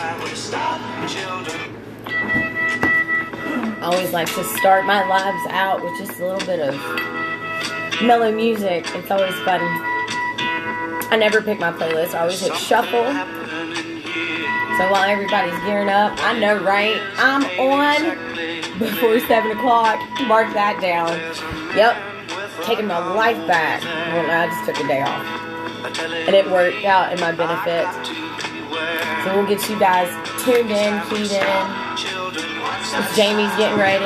I always like to start my lives out with just a little bit of mellow music. It's always fun. I never pick my playlist. I always hit shuffle. So while everybody's gearing up, I know, right? I'm on before 7 o'clock. Mark that down. Yep. Taking my life back. Well, I just took a day off. And it worked out in my benefit. So we'll get you guys tuned in, keyed in. As Jamie's getting ready.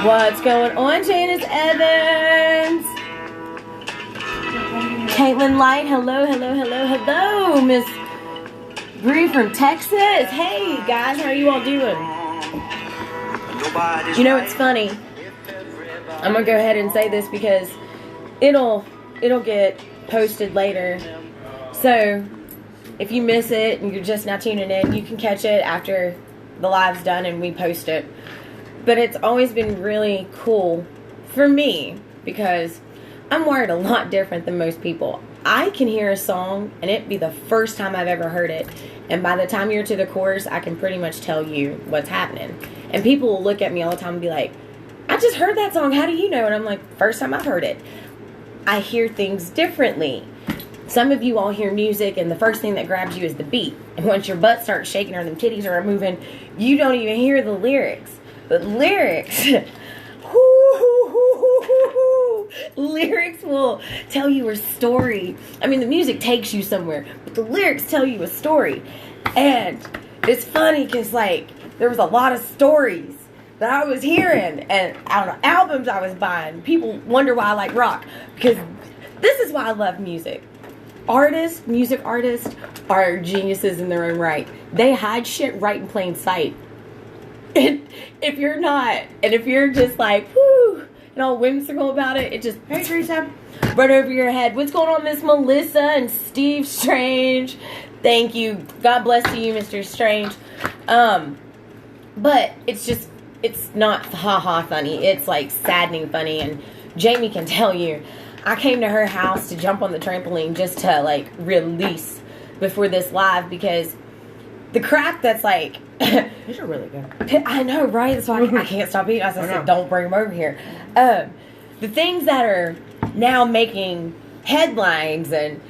What's going on, Janice Evans? Caitlin Light, hello, Miss Bree from Texas. Hey guys, how are you all doing? You know, it's funny. I'm gonna go ahead and say this because it'll get posted later. So if you miss it and you're just now tuning in, you can catch it after the live's done and we post it. But it's always been really cool for me because I'm wired a lot different than most people. I can hear a song and it be the first time I've ever heard it. And by the time you're to the chorus, I can pretty much tell you what's happening. And people will look at me all the time and be like, I just heard that song. How do you know? And I'm like, first time I've heard it. I hear things differently. Some of you all hear music and the first thing that grabs you is the beat. And once your butt starts shaking or them titties are moving, you don't even hear the lyrics. But lyrics... lyrics will tell you a story. I mean, the music takes you somewhere, but the lyrics tell you a story. And it's funny because, like, there was a lot of stories that I was hearing and I don't know, albums I was buying. People wonder why I like rock because this is why I love music. Music artists are geniuses in their own right. They hide shit right in plain sight. And if you're not, and if you're just like, whoo, and all whimsical about it, it just, hey Teresa, right over your head. What's going on, Miss Melissa and Steve Strange? Thank you. God bless you, Mr. Strange. But it's just, it's not ha-ha funny. It's like saddening funny. And Jamie can tell you, I came to her house to jump on the trampoline just to like release before this live because the crap that's like, these are really good. I know, right? That's why I can't stop eating. I said, don't bring them over here. The things that are now making headlines and,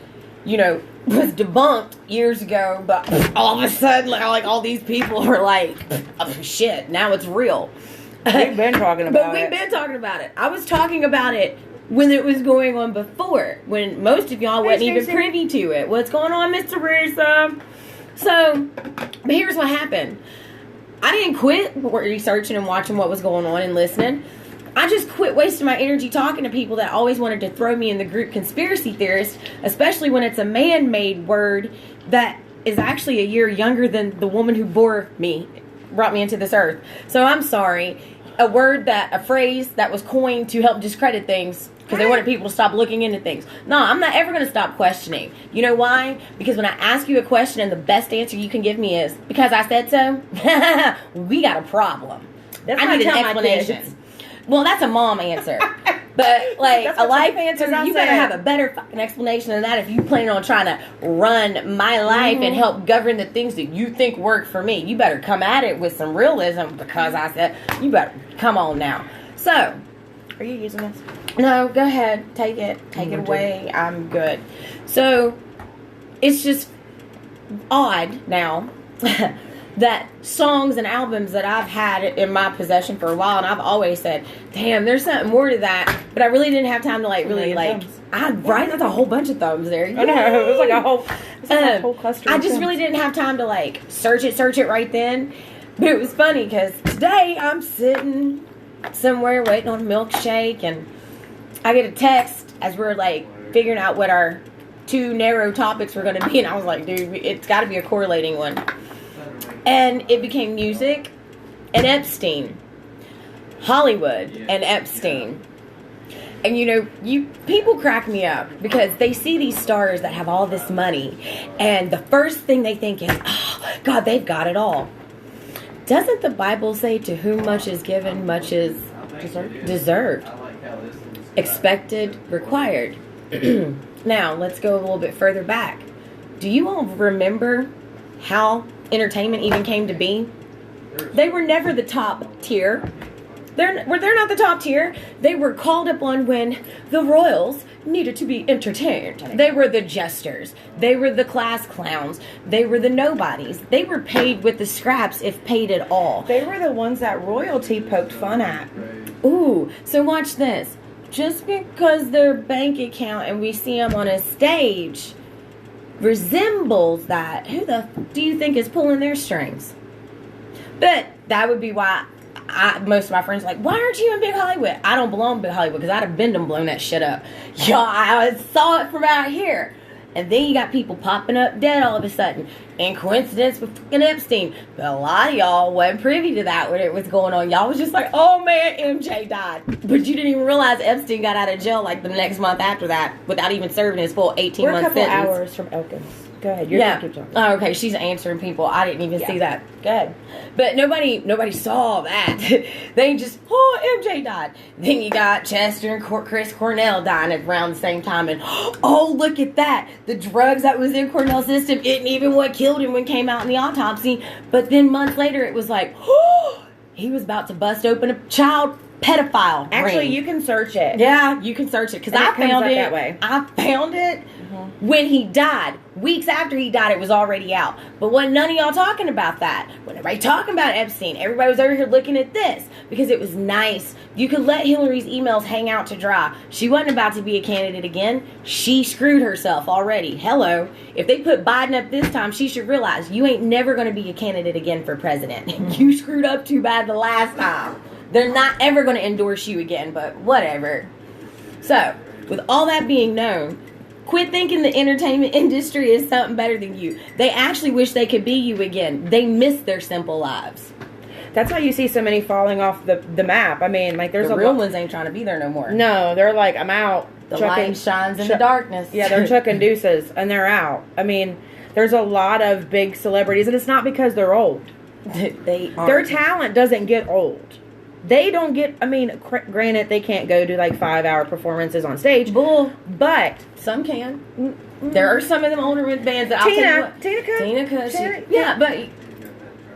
you know, was debunked years ago, but all of a sudden, like all these people are like, oh, shit, now it's real. We've been talking about But we've been talking about it. I was talking about it when it was going on before, when most of y'all wasn't even privy to it. What's going on, Mr. Teresa? So, but here's what happened. I didn't quit researching and watching what was going on and listening. I just quit wasting my energy talking to people that always wanted to throw me in the group conspiracy theorist, especially when it's a man-made word that is actually a year younger than the woman who brought me into this earth. So I'm sorry. A phrase that was coined to help discredit things because they wanted people to stop looking into things. No, I'm not ever going to stop questioning. You know why? Because when I ask you a question and the best answer you can give me is, because I said so, we got a problem. I need an explanation. Well, that's a mom answer. But, like, a life answer, you better have a better fucking explanation than that if you plan on trying to run my life and help govern the things that you think work for me. You better come at it with some realism because I said, you better come on now. So, are you using this? No, go ahead. Take it. Take it away. I'm good. So, it's just odd now that songs and albums that I've had in my possession for a while, and I've always said, damn, there's something more to that, but I really didn't have time to like really like right, that's a whole bunch of thumbs there. I know, it was like a whole cluster. I just really didn't have time to like search it right then. But it was funny because today I'm sitting somewhere waiting on a milkshake and I get a text as we're like figuring out what our two narrow topics were going to be, and I was like, dude, it's got to be a correlating one. And it became music and Epstein. Hollywood and Epstein. And you know, people crack me up because they see these stars that have all this money and the first thing they think is, oh, God, they've got it all. Doesn't the Bible say to whom much is given, much is deserved? Expected, required. Now, let's go a little bit further back do you all remember how entertainment even came to be? They were never the top tier. They're not the top tier. They were called upon when the royals needed to be entertained. They were the jesters. They were the class clowns. They were the nobodies. They were paid with the scraps, if paid at all. They were the ones that royalty poked fun at. Ooh, so watch this. Just because their bank account and we see them on a stage resembles that, who the do you think is pulling their strings? But that would be why most of my friends are like, why aren't you in Big Hollywood? I don't belong in Big Hollywood because I'd have been and blown that shit up. Y'all, I saw it from out here. And then you got people popping up dead all of a sudden. In coincidence with fucking Epstein. But a lot of y'all wasn't privy to that when it was going on. Y'all was just like, oh man, MJ died. But you didn't even realize Epstein got out of jail like the next month after that without even serving his full 18-month sentence. We're a couple hours from Elkins. Go ahead. You're yeah. keep talking. Oh, okay. She's answering people. I didn't even see that. Go ahead. But nobody saw that. They just, oh, MJ died. Then you got Chester and Chris Cornell dying at around the same time. And, oh, look at that. The drugs that was in Cornell's system isn't even what killed him when it came out in the autopsy. But then months later, it was like, oh, he was about to bust open a child pedophile Actually, ring. you can search it. Yeah, you can search it. Because I found it. That way. I found it when he died. Weeks after he died, it was already out. But wasn't none of y'all talking about that. When everybody talking about Epstein, everybody was over here looking at this. Because it was nice. You could let Hillary's emails hang out to dry. She wasn't about to be a candidate again. She screwed herself already. Hello. If they put Biden up this time, she should realize you ain't never going to be a candidate again for president. You screwed up too bad the last time. They're not ever going to endorse you again, but whatever. So, with all that being known, quit thinking the entertainment industry is something better than you. They actually wish they could be you again. They miss their simple lives. That's why you see so many falling off the map. I mean, like there's the real ones ain't trying to be there no more. No, they're like, I'm out. The light shines in the darkness. Yeah, they're chucking deuces and they're out. I mean, there's a lot of big celebrities, and it's not because they're old. They aren't. Their talent doesn't get old. They don't get, I mean, granted, they can't go do like 5-hour performances on stage. Bull. But some can. There are some of them older bands that Tina could. Yeah, but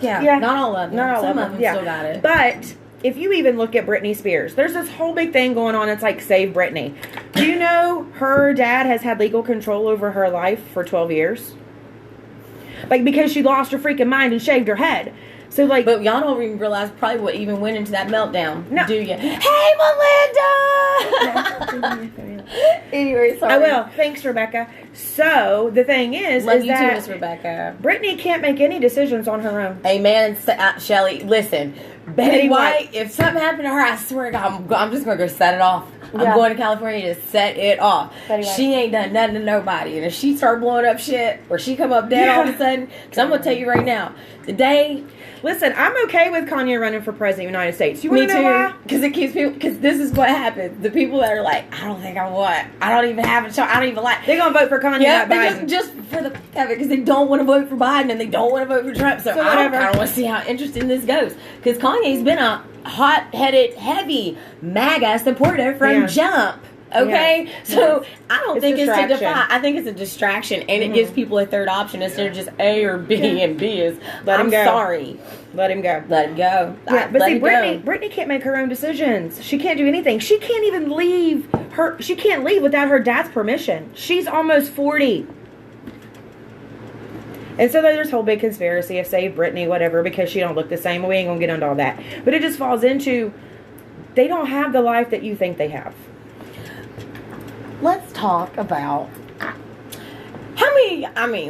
yeah, not all of them. Not all some of them still got it. But if you even look at Britney Spears, there's this whole big thing going on. It's like Save Britney. Do you know her dad has had legal control over her life for 12 years? Like, because she lost her freaking mind and shaved her head. So, like, but y'all don't even realize probably what even went into that meltdown. No. Do you? Hey, Melinda! Anyway, sorry. I will. Thanks, Rebecca. So, the thing is Love you that too, Miss Rebecca. Britney can't make any decisions on her own. Amen, Shelly. Listen, Betty White, if something happened to her, I swear to God, I'm just going to go set it off. I'm going to California to set it off. She ain't done nothing to nobody. And if she start blowing up shit, or she come up dead all of a sudden, because I'm going to tell you right now, the day... Listen, I'm okay with Kanye running for president of the United States. You want to know why? Because it keeps people... Because this is what happens. The people that are like, I don't think I want. I don't even have a choice. I don't even like... They're going to vote for Kanye, not Biden. Just for the fuck of it, because they don't want to vote for Biden and they don't want to vote for Trump. So I don't want to see how interesting this goes. Because Kanye's been a hot-headed, heavy MAGA supporter from jump. Okay? Yeah. So I don't think it's to defy. I think it's a distraction, and it gives people a third option instead of just A or B, and B is, I'm sorry. Let him go. Let him go. Yeah, but see, Britney can't make her own decisions. She can't do anything. She can't even leave she can't leave without her dad's permission. She's almost 40. And so there's this whole big conspiracy of Save Britney, whatever, because she don't look the same. We ain't going to get into all that. But it just falls into, they don't have the life that you think they have. Let's talk about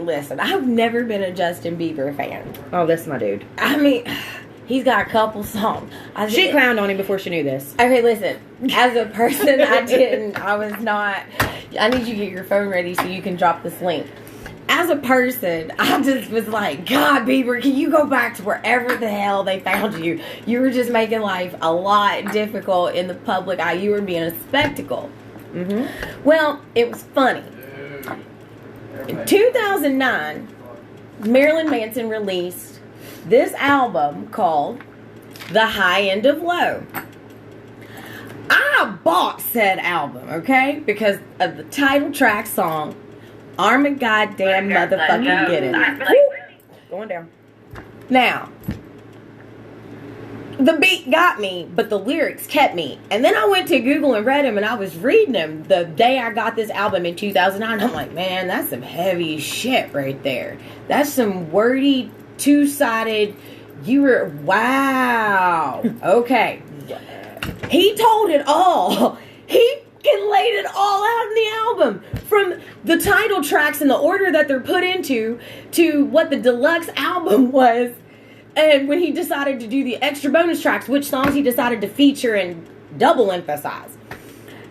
listen, I've never been a Justin Bieber fan. Oh, that's my dude. I mean, he's got a couple songs. She clowned on him before she knew this. Okay, listen, as a person, I need you to get your phone ready so you can drop this link. As a person, I just was like, God, Bieber, can you go back to wherever the hell they found you? You were just making life a lot difficult in the public eye. You were being a spectacle. Mm-hmm. Well, it was funny. In 2009, Marilyn Manson released this album called The High End of Low. I bought said album, okay? Because of the title track song, Arma goddamn motherfucking get it. Going down. Now, the beat got me, but the lyrics kept me. And then I went to Google and read them, and I was reading them the day I got this album in 2009. I'm like, man, that's some heavy shit right there. That's some wordy, two-sided, wow. Okay. He told it all. He laid it all out in the album. From the title tracks in the order that they're put into, to what the deluxe album was. And when he decided to do the extra bonus tracks, which songs he decided to feature and double emphasize.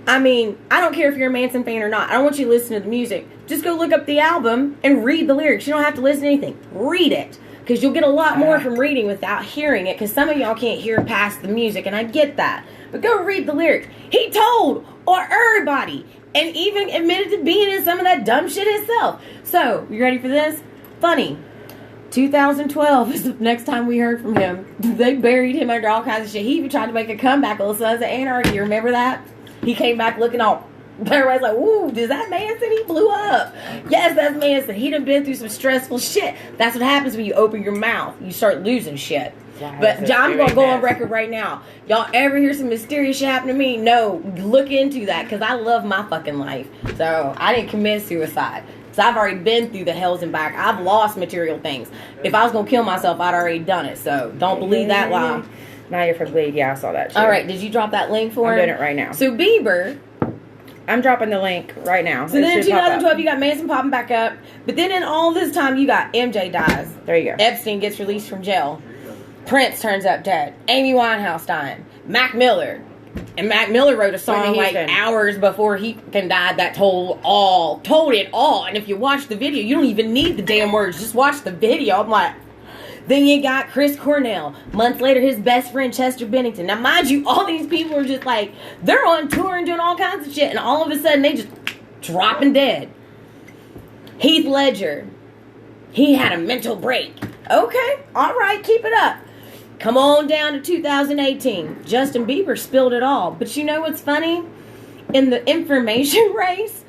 I mean, I don't care if you're a Manson fan or not. I don't want you to listen to the music. Just go look up the album and read the lyrics. You don't have to listen to anything. Read it. Because you'll get a lot more from reading without hearing it. Because some of y'all can't hear past the music. And I get that. But go read the lyrics. He told everybody. And even admitted to being in some of that dumb shit himself. So, you ready for this? Funny. 2012 is the next time we heard from him. They buried him under all kinds of shit. He even tried to make a comeback on Sons of Anarchy. You remember that? He came back looking all... Everybody's like, ooh, is that Manson? He blew up. Yes, that's Manson. He done been through some stressful shit. That's what happens when you open your mouth. You start losing shit. But I'm going to go on record right now. Y'all ever hear some mysterious shit happen to me? No, look into that, because I love my fucking life. So, I didn't commit suicide. So I've already been through the hells and back. I've lost material things. If I was going to kill myself, I'd already done it. So don't believe that lie. Now you're for bleed. Yeah, I saw that too. All right, did you drop that link for him? I'm doing it right now. So Bieber. I'm dropping the link right now. So then in 2012, you got Manson popping back up. But then in all this time, you got MJ dies. There you go. Epstein gets released from jail. Prince turns up dead. Amy Winehouse dying. Mac Miller. And Mac Miller wrote a song like hours before he died that told it all. And if you watch the video, you don't even need the damn words. Just watch the video. I'm like, then you got Chris Cornell. Months later, his best friend Chester Bennington. Now, mind you, all these people are just like, they're on tour and doing all kinds of shit. And all of a sudden, they just dropping dead. Heath Ledger. He had a mental break. Okay, all right, keep it up. Come on down to 2018. Justin Bieber spilled it all. But you know what's funny? In the information race,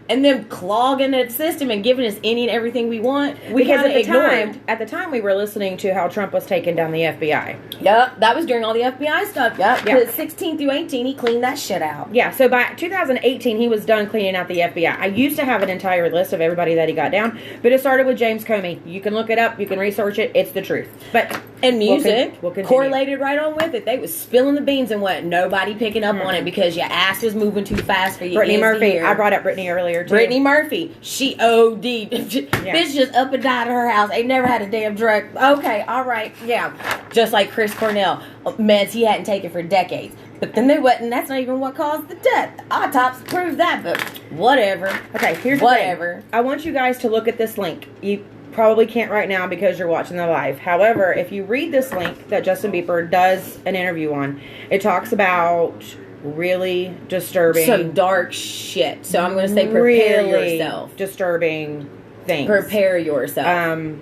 and them clogging the system and giving us any and everything we want, we because ignored. At the time we were listening to how Trump was taking down the FBI. Yep, that was during all the FBI stuff. Yep, yeah. 16 through 18, he cleaned that shit out. Yeah, so by 2018, he was done cleaning out the FBI. I used to have an entire list of everybody that he got down, but it started with James Comey. You can look it up, you can research it, it's the truth. But and music we'll correlated right on with it. They was spilling the beans and what? Nobody picking up on it because your ass was moving too fast for you. Brittany Murphy. I brought up Brittany earlier too. Brittany Murphy. She OD'd. Bitch just up and died at her house. Ain't never had a damn drug. Okay, all right, yeah. Just like Chris Cornell. Meds he hadn't taken for decades. But then they wasn't. That's not even what caused the death. Autopsy proved that, but whatever. Okay, here's the thing. I want you guys to look at this link. You probably can't right now because you're watching the live. However, if you read this link that Justin Bieber does an interview on, it talks about really disturbing, some dark shit. So I'm going to say prepare yourself. Disturbing things. Prepare yourself.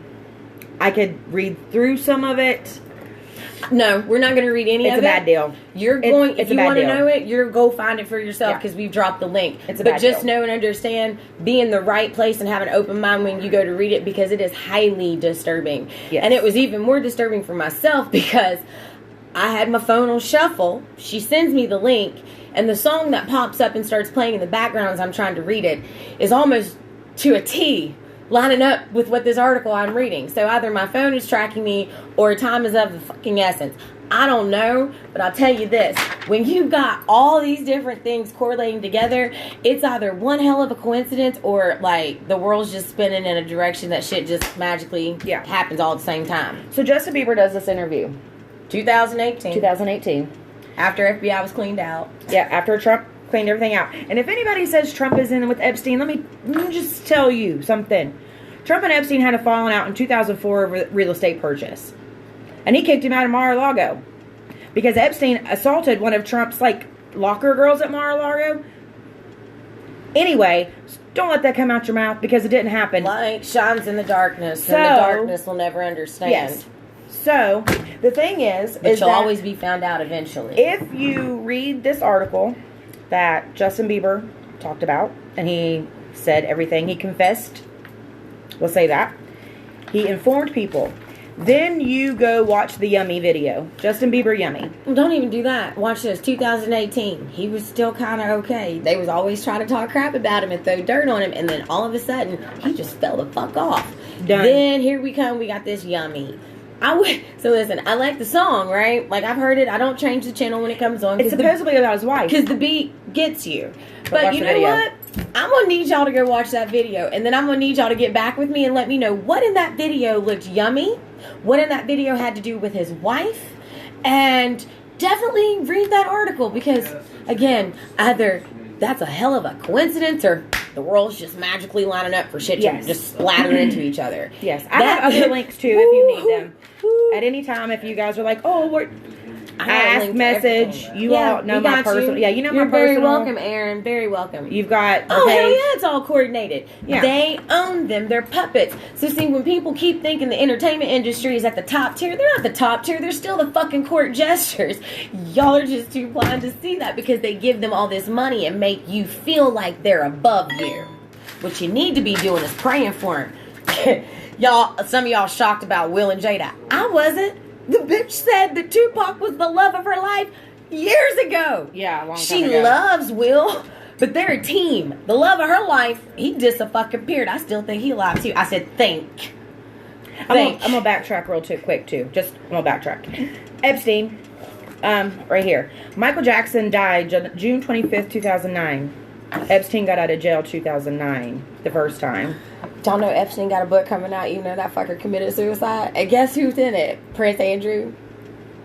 I could read through some of it. No, we're not going to read any of it. It's a bad deal. You're going, if you want to know it, you're go find it for yourself because we've dropped the link. It's a bad deal. But just know and understand, be in the right place and have an open mind when you go to read it because it is highly disturbing. Yes. And it was even more disturbing for myself because I had my phone on shuffle. She sends me the link, and the song that pops up and starts playing in the background as I'm trying to read it is almost to a T lining up with what this article I'm reading. So either my phone is tracking me or time is of the fucking essence. I don't know, but I'll tell you this. When you've got all these different things correlating together, it's either one hell of a coincidence or like the world's just spinning in a direction that shit just magically happens all at the same time. So Justin Bieber does this interview. 2018. After FBI was cleaned out. Yeah, after Trump cleaned everything out. And if anybody says Trump is in with Epstein, let me just tell you something. Trump and Epstein had a falling out in 2004 over real estate purchase. And he kicked him out of Mar-a-Lago. Because Epstein assaulted one of Trump's, like, locker girls at Mar-a-Lago. Anyway, don't let that come out your mouth because it didn't happen. Light shines in the darkness, and the darkness will never understand. Yes. So, the thing is you'll always be found out eventually. If you read this article that Justin Bieber talked about, and he said everything. He confessed. We'll say that. He informed people. Then you go watch the Yummy video. Justin Bieber Yummy. Don't even do that. Watch this. 2018. He was still kind of okay. They was always trying to talk crap about him and throw dirt on him. And then all of a sudden, he just fell the fuck off. Done. Then here we come. We got this Yummy. So listen, I like the song, right? Like, I've heard it. I don't change the channel when it comes on. It's supposedly about his wife. Because the beat gets you. But watch you the know video. what? I'm going to need y'all to go watch that video. And then I'm going to need y'all to get back with me and let me know what in that video looked yummy. What in that video had to do with his wife. And definitely read that article. Because, again, either that's a hell of a coincidence or the world's just magically lining up for shit to Yes. just splatter into each other. Yes. I have other links, too, if you need them. At any time, if you guys are like, oh, what... I have a Ask, link to message. everything. You all know we my got personal... you. Yeah, you know You're my very personal... welcome, Aaron. Very welcome. You've got... Oh, okay. hell yeah, it's all coordinated. Yeah. They own them. They're puppets. So, see, when people keep thinking the entertainment industry is at the top tier, they're not the top tier. They're still the fucking court jesters. Y'all are just too blind to see that because they give them all this money and make you feel like they're above you. What you need to be doing is praying for them. Y'all, some of y'all shocked about Will and Jada. I wasn't. The bitch said that Tupac was the love of her life years ago. Yeah, a long time She ago. loves Will, but they're a team. The love of her life, he dis-a-fucking-peared. I still think he lied too. I said, think. I'm gonna backtrack real quick too. I'm gonna backtrack. Epstein, right here. Michael Jackson died June 25th, 2009. Epstein got out of jail 2009, the first time. Y'all know Epstein got a book coming out. You know that fucker committed suicide. And guess who's in it? Prince Andrew.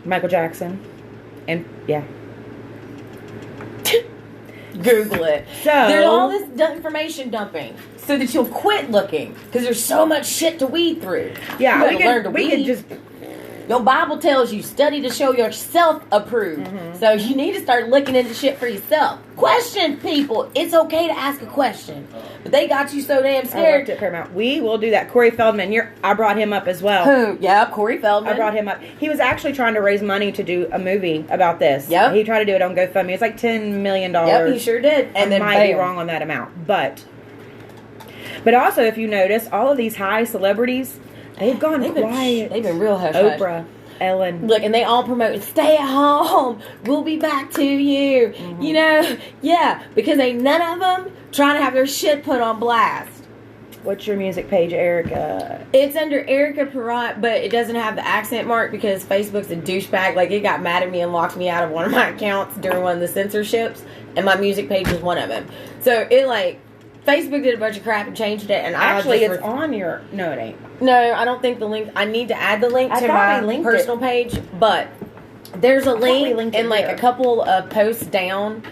Michael Jackson, and yeah. Google it. So There's all this information dumping so that you'll quit looking because there's so much shit to weed through. yeah, You gotta learn to weed. Your Bible tells you study to show yourself approved. Mm-hmm. So you need to start looking into shit for yourself. Question people. It's okay to ask a question, but they got you so damn I scared. worked at Paramount. We will do that. Corey Feldman. I brought him up as well. Who? Yep, Corey Feldman. I brought him up. He was actually trying to raise money to do a movie about this. Yep. He tried to do it on GoFundMe. It's like $10 million. Yep, he sure did. And then might be bam. wrong on that amount, but also if you notice, all of these high celebrities, they've gone quiet. They've been real hush hush. Oprah, Ellen. Look, and they all promote, stay at home. We'll be back to you. Mm-hmm. You know, yeah, because ain't none of them trying to have their shit put on blast. What's your music page, Erica? It's under Erica Perrott, but it doesn't have the accent mark because Facebook's a douchebag. Like, it got mad at me and locked me out of one of my accounts during one of the censorships, and my music page was one of them. So, Facebook did a bunch of crap and changed it, and Actually, it's on your... No, it ain't. No, I don't think the link... I need to add the link I to thought my we linked personal page, but there's a we link linked and it like there. a couple of posts down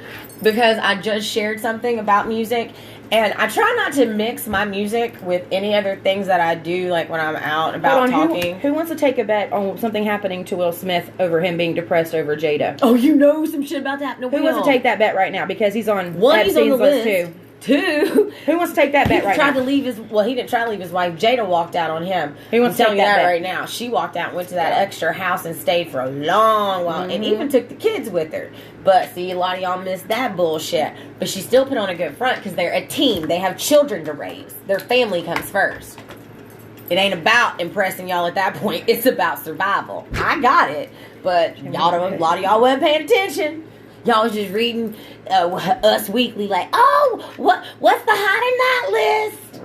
because I just shared something about music, and I try not to mix my music with any other things that I do, like when I'm out about Hold on, talking. Who wants to take a bet on something happening to Will Smith over him being depressed over Jada? Oh, you know some shit about that? No, Who wants to take that bet right now? Because he's on One, he's on Epstein's the list list. too. Two, Who wants to take that bet he right tried now? to leave his... Well, he didn't try to leave his wife. Jada walked out on him. He wants I'm to telling take you that that bet. right now. She walked out and went to that extra house and stayed for a long while. And even took the kids with her. But, see, a lot of y'all missed that bullshit. But she still put on a good front because they're a team. They have children to raise. Their family comes first. It ain't about impressing y'all at that point. It's about survival. I got it. But y'all don't, a lot of y'all wasn't paying attention. Y'all was just reading Us Weekly like, oh, what's the hot in that list?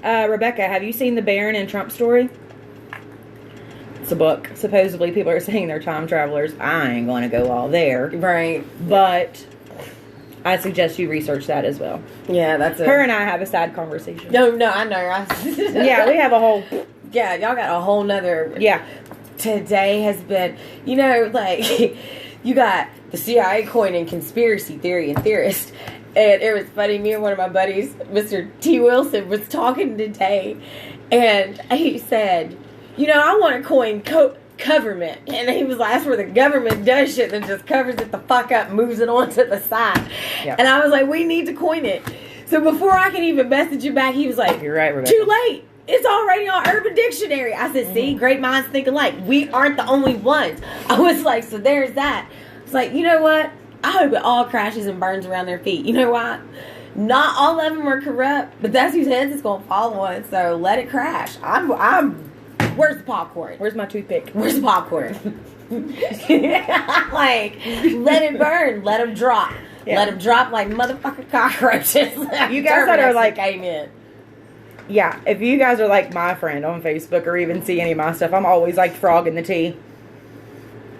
Well. Rebecca, have you seen the Barron and Trump story? It's a book. Supposedly people are saying they're time travelers. I ain't going to go all there. Right. But I suggest you research that as well. Yeah, that's it. Her and I have a sad conversation. No, I know. Yeah, we have a whole... Yeah, y'all got a whole nother... Yeah. Today has been, you got the CIA coining conspiracy theory and theorist. And it was funny, me and one of my buddies, Mr. T. Wilson, was talking today. And he said, I want to coin government. And he was like, that's where the government does shit and just covers it the fuck up, moves it on to the side. Yeah. And I was like, we need to coin it. So before I can even message you back, he was like, You're right, Rebecca. too late. It's already on Urban Dictionary. I said, see, great minds think alike. We aren't the only ones. I was like, so there's that. It's like, you know what? I hope it all crashes and burns around their feet. You know why? Not all of them are corrupt, but that's whose heads it's gonna fall on. So let it crash. I'm. Where's the popcorn? Where's my toothpick? Where's the popcorn? Like, let it burn. Let them drop. Yeah. Let them drop like motherfucking cockroaches. You guys that are like, came in. Yeah, if you guys are like my friend on Facebook or even see any of my stuff, I'm always like frog in the tea.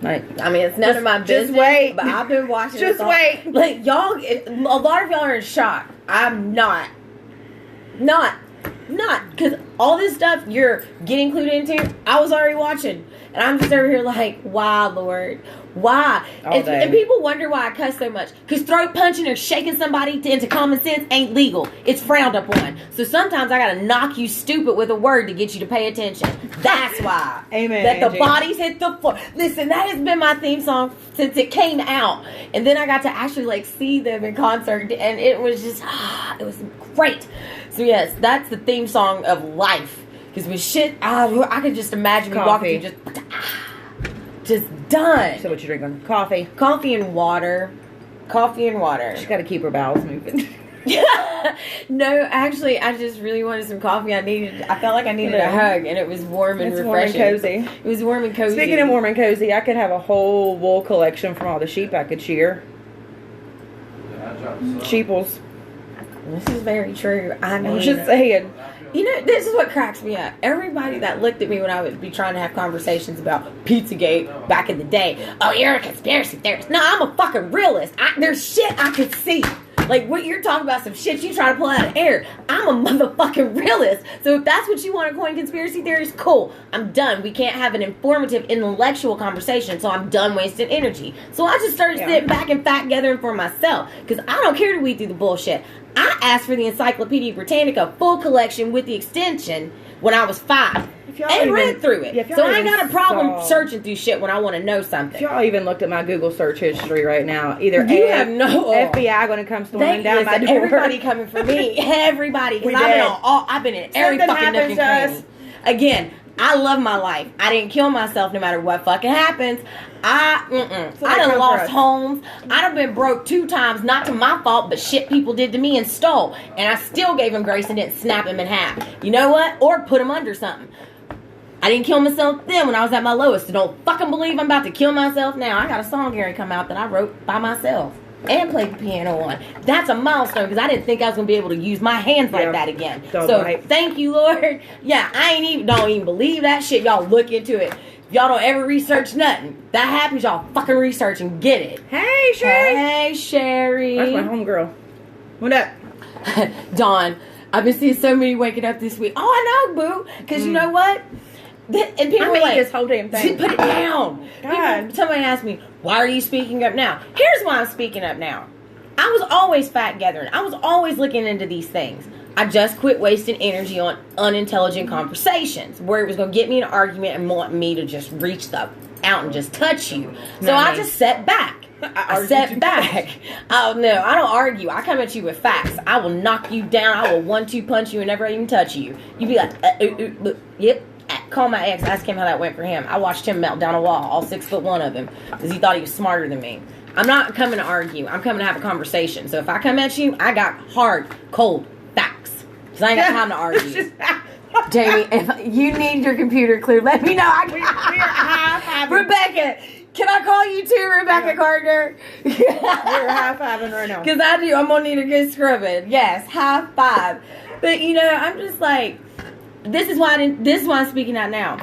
Like, I mean, it's none of my business. Just wait. But I've been watching. Just wait. Like y'all, a lot of y'all are in shock. I'm not. Because all this stuff you're getting clued into, I was already watching. And I'm just over here like, why, Lord? Why? And people wonder why I cuss so much. Because throat punching or shaking somebody into common sense ain't legal. It's frowned upon. So sometimes I got to knock you stupid with a word to get you to pay attention. That's why. Amen. Let the Angie. bodies hit the floor. Listen, that has been my theme song since it came out. And then I got to actually like see them in concert. And it was just, it was great. So yes, that's the theme song of life. Because with shit, I could just imagine me walking through just done. So what you drinking? Coffee. Coffee and water. She's got to keep her bowels moving. No, actually, I just really wanted some coffee. I felt like I needed a hug, and it was warm and refreshing. Warm and cozy. It was warm and cozy. Speaking of warm and cozy, I could have a whole wool collection from all the sheep I could shear. Sheeples. This is very true. I mean, I'm just saying. You know, this is what cracks me up. Everybody that looked at me when I would be trying to have conversations about Pizzagate back in the day. Oh, you're a conspiracy theorist. No, I'm a fucking realist. There's shit I could see. Like, what you're talking about, some shit you try to pull out of air. I'm a motherfucking realist. So if that's what you want to coin conspiracy theories, cool. I'm done. We can't have an informative, intellectual conversation, so I'm done wasting energy. So I just started sitting back and fact gathering for myself. Because I don't care to weed through the bullshit. I asked for the Encyclopedia Britannica full collection with the extension when I was 5. And read through it. So I ain't got a problem searching through shit when I want to know something. If y'all even looked at my Google search history right now, either you have no FBI going to come storming down my door. Everybody coming for me. Everybody. Because I've been in every fucking nook and cranny. Again, I love my life. I didn't kill myself no matter what fucking happens. I done lost homes. I done been broke 2 times, not to my fault, but shit people did to me and stole. And I still gave him grace and didn't snap him in half. You know what? Or put him under something. I didn't kill myself then when I was at my lowest. So don't fucking believe I'm about to kill myself now. I got a song Gary come out that I wrote by myself and played the piano on. That's a milestone because I didn't think I was going to be able to use my hands like that again. Thank you, Lord. Yeah, don't even believe that shit. Y'all look into it. If y'all don't ever research nothing, that happens, y'all fucking research and get it. Hey, Sherry. Hey, Sherry. That's my homegirl. What up? Dawn, I've been seeing so many waking up this week. Oh, I know, boo. Because you know what? And people were like, this whole damn thing. Put it down. Somebody asked me, why are you speaking up now? Here's why I'm speaking up now. I was always fact gathering. I was always looking into these things. I just quit wasting energy on unintelligent conversations where it was going to get me in an argument and want me to just reach out and just touch you. So I just sat back. I sat back. Oh, no, I don't argue. I come at you with facts. I will knock you down. I will 1-2 punch you and never even touch you. You'd be like, yep. Call my ex, ask him how that went for him. I watched him melt down a wall, all 6'1" of him, because he thought he was smarter than me. I'm not coming to argue. I'm coming to have a conversation. So if I come at you, I got hard, cold facts. Because I ain't got time to argue. Jamie, if you need your computer cleared, let me know. Rebecca, can I call you too, Rebecca Gardner? We're high-fiving right now. Because I do. I'm going to need a good scrubbing. Yes, high five. But, I'm just like, this is why I'm speaking out now.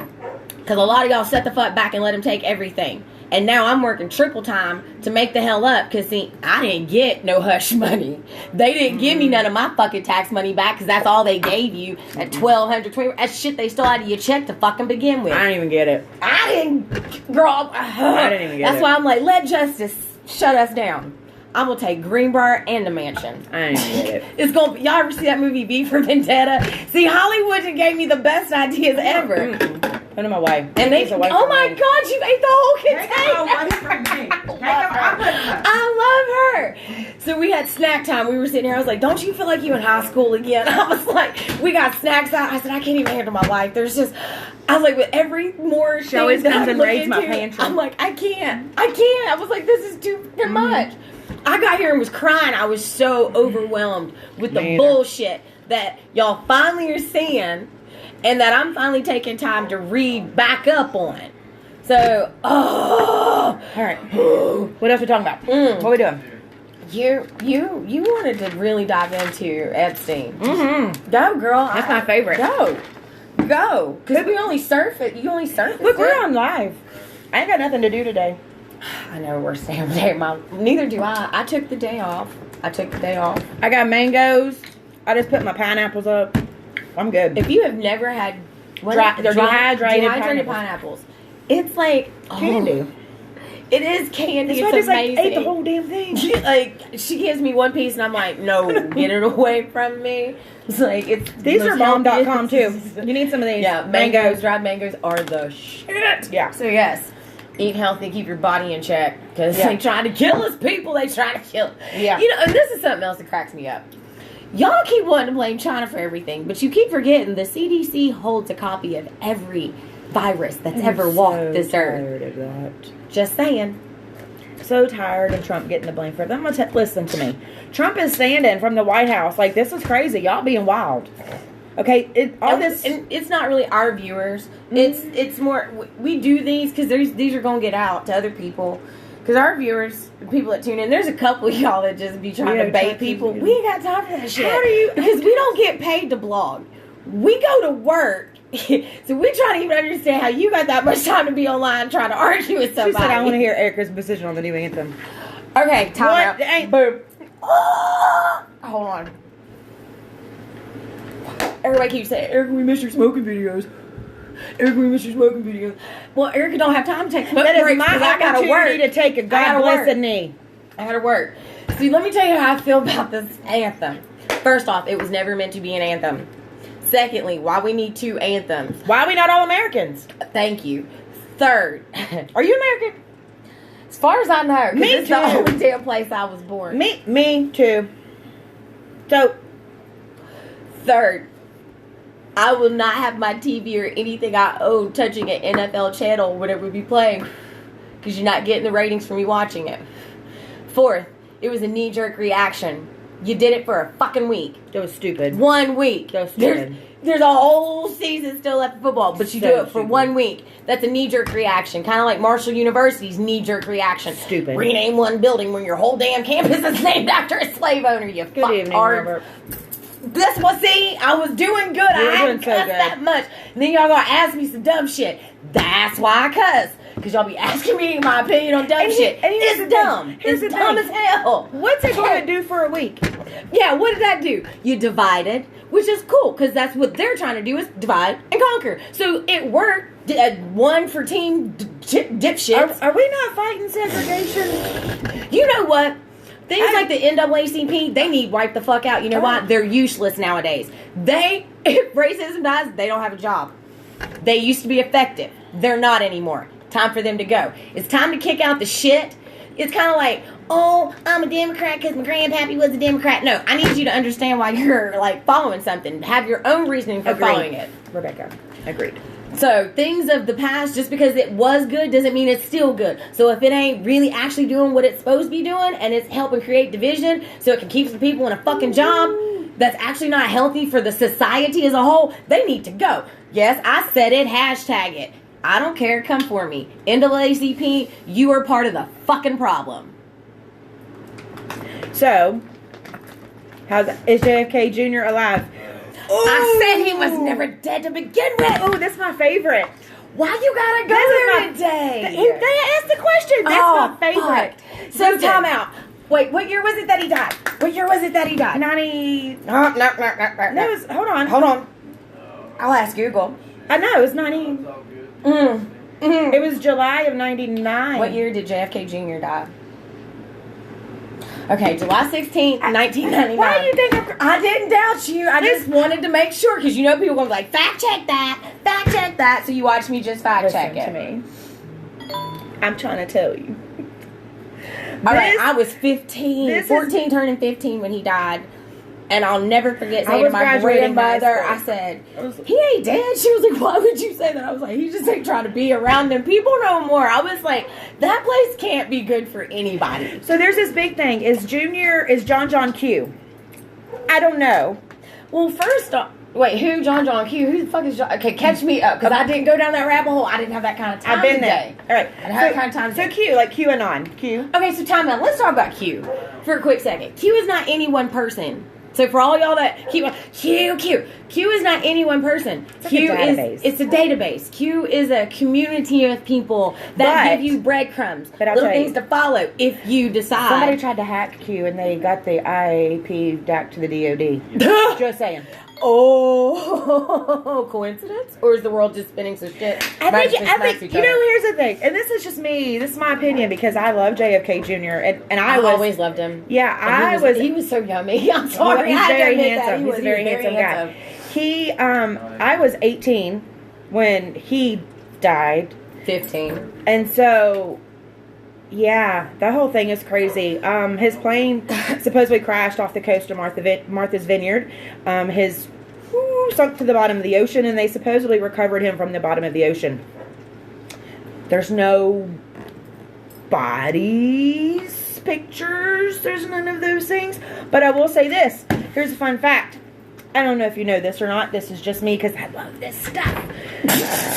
Because a lot of y'all set the fuck back and let him take everything. And now I'm working triple time to make the hell up. Because, see, I didn't get no hush money. They didn't give me none of my fucking tax money back. Because that's all they gave you at $1,220. That's shit they stole out of your check to fucking begin with. I don't even get it. I didn't. Girl. I didn't even get it. That's why I'm like, let justice shut us down. I'm gonna take Greenbrier and the mansion. I ain't get it. It's gonna. Y'all ever see that movie V for Vendetta? See, Hollywood just gave me the best ideas ever. Put them away. And they. Oh my God! You ate the whole container. I love her. So we had snack time. We were sitting here. I was like, "Don't you feel like you in high school again?" I was like, "We got snacks out." I said, "I can't even handle my life." There's just. I was like, with every more she always comes and raids my pantry. I'm like, I can't. I was like, this is too much. I got here and was crying. I was so overwhelmed with the Me either. bullshit that y'all finally are seeing and that I'm finally taking time to read back up on. So, All right. What else are we talking about? What are we doing? you wanted to really dive into Epstein. Mm-hmm. Go, girl. That's my favorite. Go. Because we only surf it. You only surf it. Look, we're on live. I ain't got nothing to do today. I know we're staying there, Mom. Neither do I. I took the day off. I got mangoes. I just put my pineapples up. I'm good. If you have never had dehydrated pineapples, it's like candy. It is candy. That's why I It's just amazing. ate the whole damn thing. She gives me one piece and I'm like, no, get it away from me. It's like These are bomb.com too. You need some of these. Yeah, mangoes, dried mangoes are the shit. Yeah. So yes, eat healthy, keep your body in check because they try to kill us people. They try to kill. Yeah. You know, and this is something else that cracks me up. Y'all keep wanting to blame China for everything, but you keep forgetting the CDC holds a copy of every virus that's ever walked this earth. Of that. Just saying. So tired of Trump getting the blame for it. I'm gonna listen to me. Trump is standing from the White House like this is crazy. Y'all being wild. Okay, and it's not really our viewers. It's more we do these because these are gonna get out to other people. Because our viewers, the people that tune in, there's a couple of y'all that just be trying to bait people. We ain't got time for that shit. How do you? Because we don't get paid to blog. We go to work. So we're trying to even understand how you got that much time to be online trying to argue with somebody. She said, I want to hear Erica's position on the new anthem. Okay, time out. Boom. Hold on. Everybody keeps saying, Erica, we miss your smoking videos. Erica, we miss your smoking videos. Well, Erica don't have time to take smoke That is breaks my 'cause I gotta work. opportunity to take a God-blessed knee. I gotta work. See, let me tell you how I feel about this anthem. First off, it was never meant to be an anthem. Secondly, why we need two anthems. Why are we not all Americans? Thank you. Third, Are you American? as far as I know, 'cause Me it's too. the only damn place I was born. Me too. So, Third, I will not have my TV or anything I own touching an NFL channel, whatever we be playing, because you're not getting the ratings from me watching it. Fourth, it was a knee-jerk reaction. You did it for a fucking week. that was stupid. 1 week. So stupid. There's a whole season still left of football, but you So do it for stupid. 1 week. That's a knee-jerk reaction. Kind of like Marshall University's knee-jerk reaction. Stupid. Rename one building when your whole damn campus is named after a slave owner, you Good evening, fucktard. Robert. This one, see, I was doing good. You were I hadn't doing so cussed good. that much. And then y'all gonna ask me some dumb shit. That's why I cuss. Because y'all be asking me my opinion on dumb And shit. here's the It's dumb. thing. Here's It's the dumb thing. as hell. What's it going to do for a week? Yeah, what did that do? You divided, which is cool, because that's what they're trying to do is divide and conquer. So it worked. One for team dipshits. Are we not fighting segregation? You know what? Things like the NAACP, they need wiped the fuck out. You know why? They're useless nowadays. If racism dies, they don't have a job. They used to be effective. They're not anymore. Time for them to go. It's time to kick out the shit. It's kind of like, oh, I'm a Democrat because my grandpappy was a Democrat. No, I need you to understand why you're like following something. Have your own reasoning for Agreed. following it. Rebecca, agreed. So things of the past, just because it was good doesn't mean it's still good. So if it ain't really actually doing what it's supposed to be doing and it's helping create division so it can keep some people in a fucking job that's actually not healthy for the society as a whole, they need to go. Yes, I said it, hashtag it. I don't care, come for me. NAACP, you are part of the fucking problem. So, is JFK Jr. alive? I said he was never dead to begin with. Oh, that's my favorite. Why you gotta go This is there my- today? They asked the question. That's my favorite. Fuck. So Listen. time out. Wait, what year was it that he died? What year was it that he died? 90. No. No, it was, hold on. Hold on. I'll ask Google. I know, it was 90. It was July of 99. What year did JFK Jr. die? Okay, July 16th, 1999. Why do you think I didn't doubt you. I just wanted to make sure because you know people gonna be like, fact check that. So you watch me just fact check Listen it. to me. I'm trying to tell you. All right, I was 15, this 14 turning 15 when he died. And I'll never forget I saying to was my graduating high grandmother, school. I said, he ain't dead. She was like, why would you say that? I was like, he just ain't trying to be around them people no more. I was like, that place can't be good for anybody. So there's this big thing. Is John Q? I don't know. Well, first off, wait, who? John Q? Who the fuck is John? Okay, catch me up, because I didn't go down that rabbit hole. I didn't have that kind of time I've been today. there. All right. I didn't have that kind of time So today. Q, like QAnon. Q. Okay, so time out. Let's talk about Q for a quick second. Q is not any one person. So for all y'all that Q is not any one person. It's like Q a database. it's a database. Q is a community of people that But- give you breadcrumbs, but I'll little tell you. things to follow if you decide. Somebody tried to hack Q and they got the IAP back to the DOD. Just saying. Oh, coincidence? Or is the world just spinning some shit? I think you know, here's the thing, and this is just me, this is my opinion, because I love JFK Jr. and I always loved him. Yeah, And he was so yummy. I'm sorry. He's I had to very admit that. handsome. He's a very handsome guy. He, I was 18 when he died. 15. And so, yeah, that whole thing is crazy. His plane supposedly crashed off the coast of Martha's Vineyard. His sunk to the bottom of the ocean, and they supposedly recovered him from the bottom of the ocean. There's no bodies, pictures, there's none of those things. But I will say this. Here's a fun fact. I don't know if you know this or not. This is just me because I love this stuff.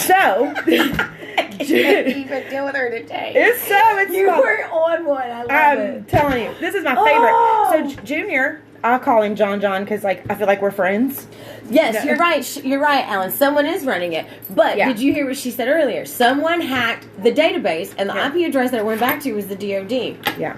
So, Can't even deal with her today. It's You fun. were on one. I love I'm it. telling you, this is my favorite. Oh! So Junior, I'll call him John because like I feel like we're friends. Yes, No. you're right. You're right, Alan. Someone is running it. But Yeah. did you hear what she said earlier? Someone hacked the database, and the Yeah. IP address that it went back to was the DoD. Yeah.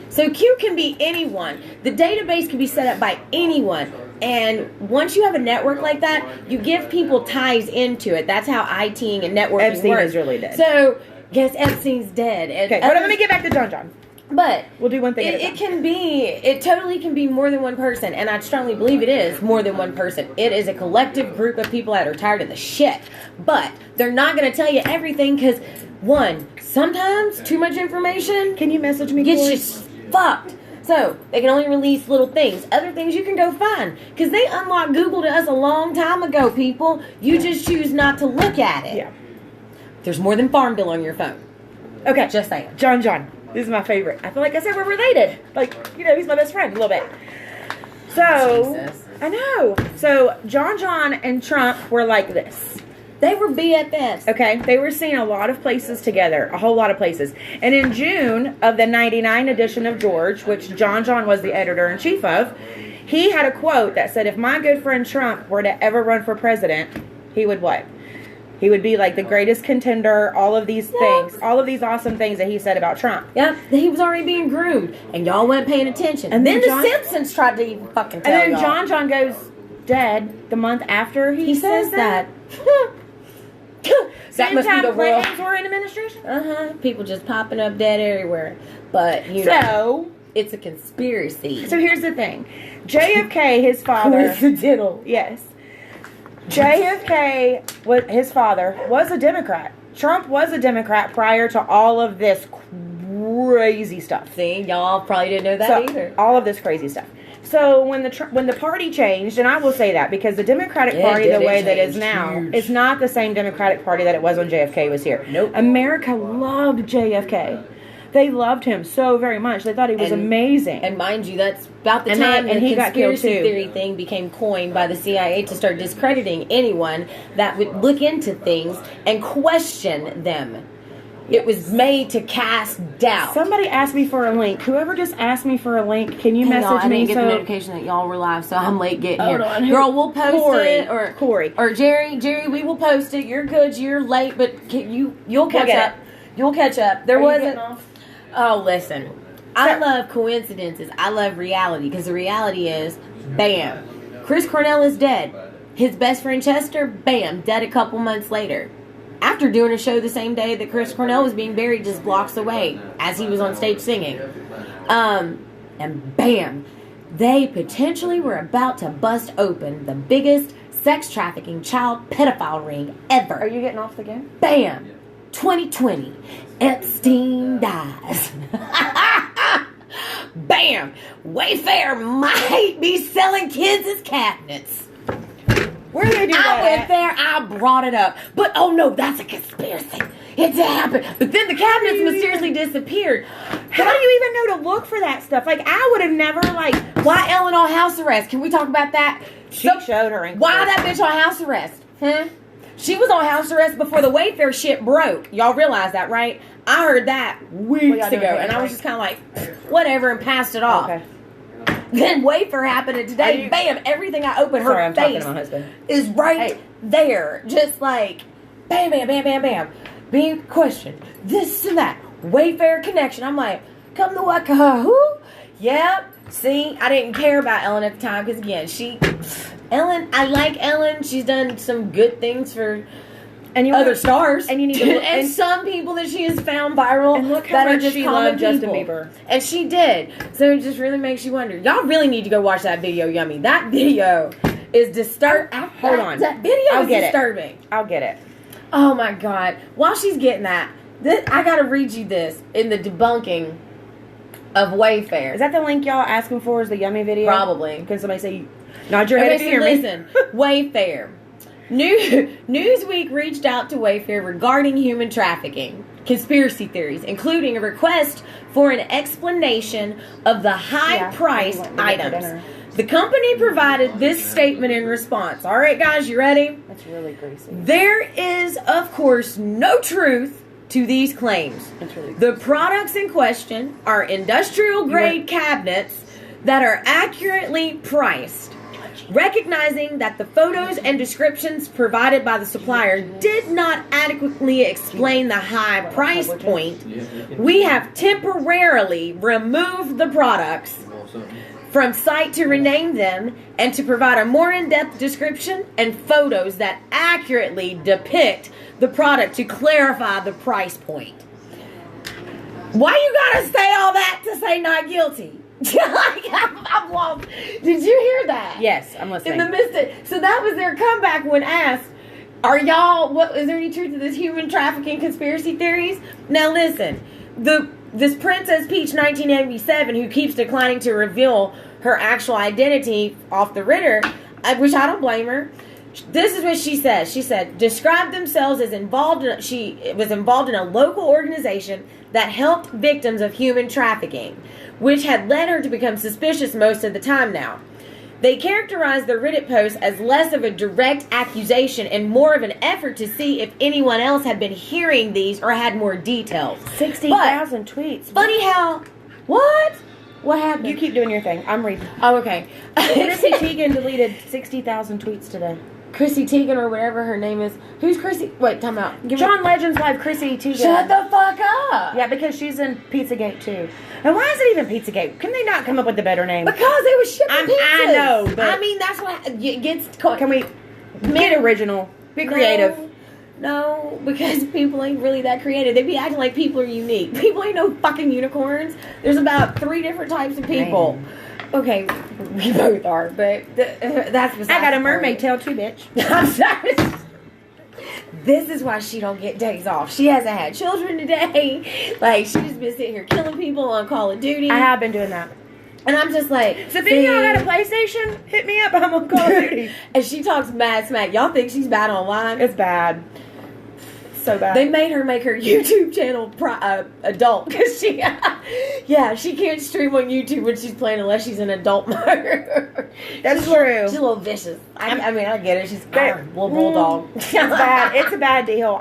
So Q can be anyone. The database can be set up by anyone. And once you have a network like that, you give people ties into it. That's how IT and networking Epstein works. is really dead. So, yes, Epstein's dead. And Okay, but let me get back to John. But We'll do one thing at a it time. can be, it totally can be more than one person. And I strongly believe it is more than one person. It is a collective group of people that are tired of the shit. But they're not going to tell you everything because, one, sometimes too much information Can you message me, gets Corey? you fucked. So, they can only release little things. Other things you can go find. Because they unlocked Google to us a long time ago, people. You just choose not to look at it. Yeah. There's more than Farm Bill on your phone. Okay. Just saying. John. This is my favorite. I feel like I said we're related. Like, you know, he's my best friend a little bit. So, Jesus. I know. So, John and Trump were like this. They were BFFs. Okay, they were seen a lot of places together, a whole lot of places. And in June of the 99 edition of George, which John was the editor-in-chief of, he had a quote that said, if my good friend Trump were to ever run for president, he would what? He would be like the greatest contender, all of these things, all of these awesome things that he said about Trump. Yep, he was already being groomed, and y'all weren't paying attention. And then then the Simpsons tried to even fucking tell And then y'all. John goes dead the month after he says that. That Same must be time the world. Clintons were in administration. People just popping up dead everywhere. But, you know, So it's a conspiracy. here's the thing. JFK, his father. Coincidental. Yes. JFK, his father, was a Democrat. Trump was a Democrat prior to all of this crazy stuff. See, y'all probably didn't know that So, either. all of this crazy stuff. So when the party changed, and I will say that because the Democratic It Party, the did, way it that is changed now, huge. is not the same Democratic Party that it was when JFK was here. Nope. America loved JFK. They loved him so very much. They thought he was amazing. And mind you, that's about the And time they- and the he got killed conspiracy too. theory thing became coined by the CIA to start discrediting anyone that would look into things and question them. It was made to cast doubt. Somebody asked me for a link. Whoever just asked me for a link, can you Hang message on, I me? didn't get the notification that y'all were live, so I'm late getting Hold here. on, who- Girl, we'll post Corey. it, or Corey. or Jerry, we will post it. You're good, you're late, but you'll catch get up. You'll catch up. There Are you wasn't. getting off? Oh, listen. I So- love coincidences. I love reality because the reality is, bam, Chris Cornell is dead. His best friend Chester, bam, dead a couple months later. After doing a show the same day that Chris Cornell was being buried just blocks away as he was on stage singing. And bam, they potentially were about to bust open the biggest sex trafficking child pedophile ring ever. Are you getting off again? Bam! 2020. Epstein dies. Bam! Wayfair might be selling kids as cabinets. Where do they do that? I went there, I brought it up. But oh no, that's a conspiracy. It did happen. But then the cabinets mysteriously disappeared. How do you even know to look for that stuff? Like, I would have never, like... Why Ellen on house arrest? Can we talk about that? She showed her ankle. Why that bitch on house arrest? She was on house arrest before the Wayfair shit broke. Y'all realize that, right? I heard that weeks ago, and I was just kind of like, whatever, and passed it off. Okay. Then Wayfair happened, and today, bam, everything I open, Sorry, her I'm talking face to my husband. is right there. Just like, bam, bam, bam, bam, bam. Being questioned. This and that. Wayfair connection. I'm like, come to what? Who? Yep. See, I didn't care about Ellen at the time, because again, Ellen, I like Ellen. She's done some good things for other stars. And you need to look, and some people that she has found viral and look how that are much just she common loved Justin people. Bieber. And she did. So it just really makes you wonder. Y'all really need to go watch that video, Yummy. That video is disturbing. Hold on. That video is disturbing. I'll get it. Oh my God. While she's getting that, I got to read you this in the debunking of Wayfair. Is that the link y'all asking for? Is the Yummy video? Probably. Can somebody say, nod your head if you hear me? Listen. Wayfair. Newsweek reached out to Wayfair regarding human trafficking conspiracy theories, including a request for an explanation of the high-priced items. The company provided this statement in response. All right, guys, you ready? That's really greasy. There is, of course, no truth to these claims. That's really The products in question are industrial-grade cabinets that are accurately priced. Recognizing that the photos and descriptions provided by the supplier did not adequately explain the high price point, we have temporarily removed the products from site to rename them and to provide a more in-depth description and photos that accurately depict the product to clarify the price point. Why you gotta say all that to say not guilty? I'm lost. Did you hear that? Yes, I'm listening. In the midst of, so that was their comeback when asked, "Are y'all? What is there any truth to this human trafficking conspiracy theories?" Now listen, this Princess Peach 1987 who keeps declining to reveal her actual identity off the Ritter, which I don't blame her. This is what she says. She said, described themselves as she was involved in a local organization that helped victims of human trafficking, which had led her to become suspicious most of the time now. They characterized the Reddit post as less of a direct accusation and more of an effort to see if anyone else had been hearing these or had more details. 60,000 tweets. Funny how... What? What happened? You keep doing your thing. I'm reading. Oh, okay. Chrissy Teigen deleted 60,000 tweets today. Chrissy Teigen or whatever her name is. Who's Chrissy? Wait, time out. John Legend's wife, Chrissy Teigen. Shut the fuck up. Yeah, because she's in Pizzagate too. And why is it even Pizzagate? Can they not come up with a better name? Because they were shipping pizzas. I know, but I mean, that's what gets... Can we get original? Be creative. No, because people ain't really that creative. They be acting like people are unique. People ain't no fucking unicorns. There's about 3 different types of people. Man. Okay, we both are, but that's besides I got a mermaid tail too, bitch. I'm sorry. This is why she don't get days off. She hasn't had children today. Like, she's just been sitting here killing people on Call of Duty. I have been doing that. And I'm just like... So if any of y'all got a PlayStation, hit me up. I'm on Call of Duty. And she talks mad smack. Y'all think she's bad online? It's bad. So bad. They made her make her YouTube channel adult because she can't stream on YouTube when she's playing unless she's in adult mode. That's true. She's a little vicious. I mean, I get it. She's a little bulldog. It's bad. It's a bad deal.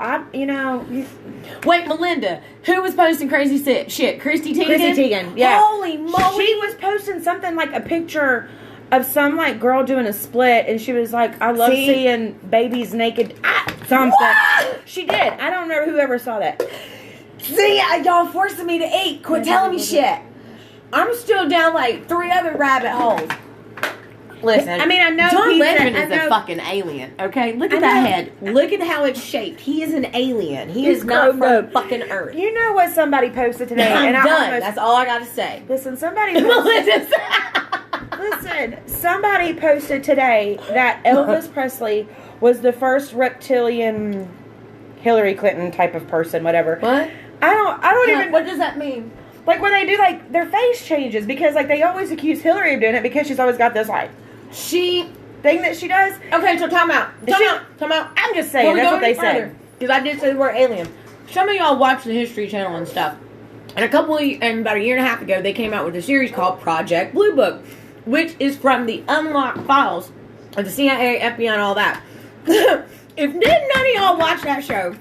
Wait, Melinda, who was posting crazy shit? Chrissy Teigen? Chrissy Teigen, yeah. Holy moly. She was posting something like a picture of some like girl doing a split, and she was like, I love seeing babies naked. Something. What? She did. I don't remember whoever saw that. See, y'all forcing me to eat. Quit telling me shit. I'm still down like 3 other rabbit holes. Listen, I mean, I know John Legend is a fucking alien. Okay, look at that head. Look at how it's shaped. He is an alien. He is not from fucking Earth. You know what somebody posted today? I'm done. That's all I got to say. Listen, somebody posted today that Elvis Presley was the first reptilian Hillary Clinton type of person. Whatever. What? I don't even. What does that mean? Like when they do like their face changes because like they always accuse Hillary of doing it because she's always got this like thing that she does. Okay, so time out. I'm just saying that's what they said. Because I did say the word alien. Some of y'all watch the History Channel and stuff. And about a year and a half ago, they came out with a series called Project Blue Book, which is from the unlocked files of the CIA, FBI, and all that. If none of y'all watch that show,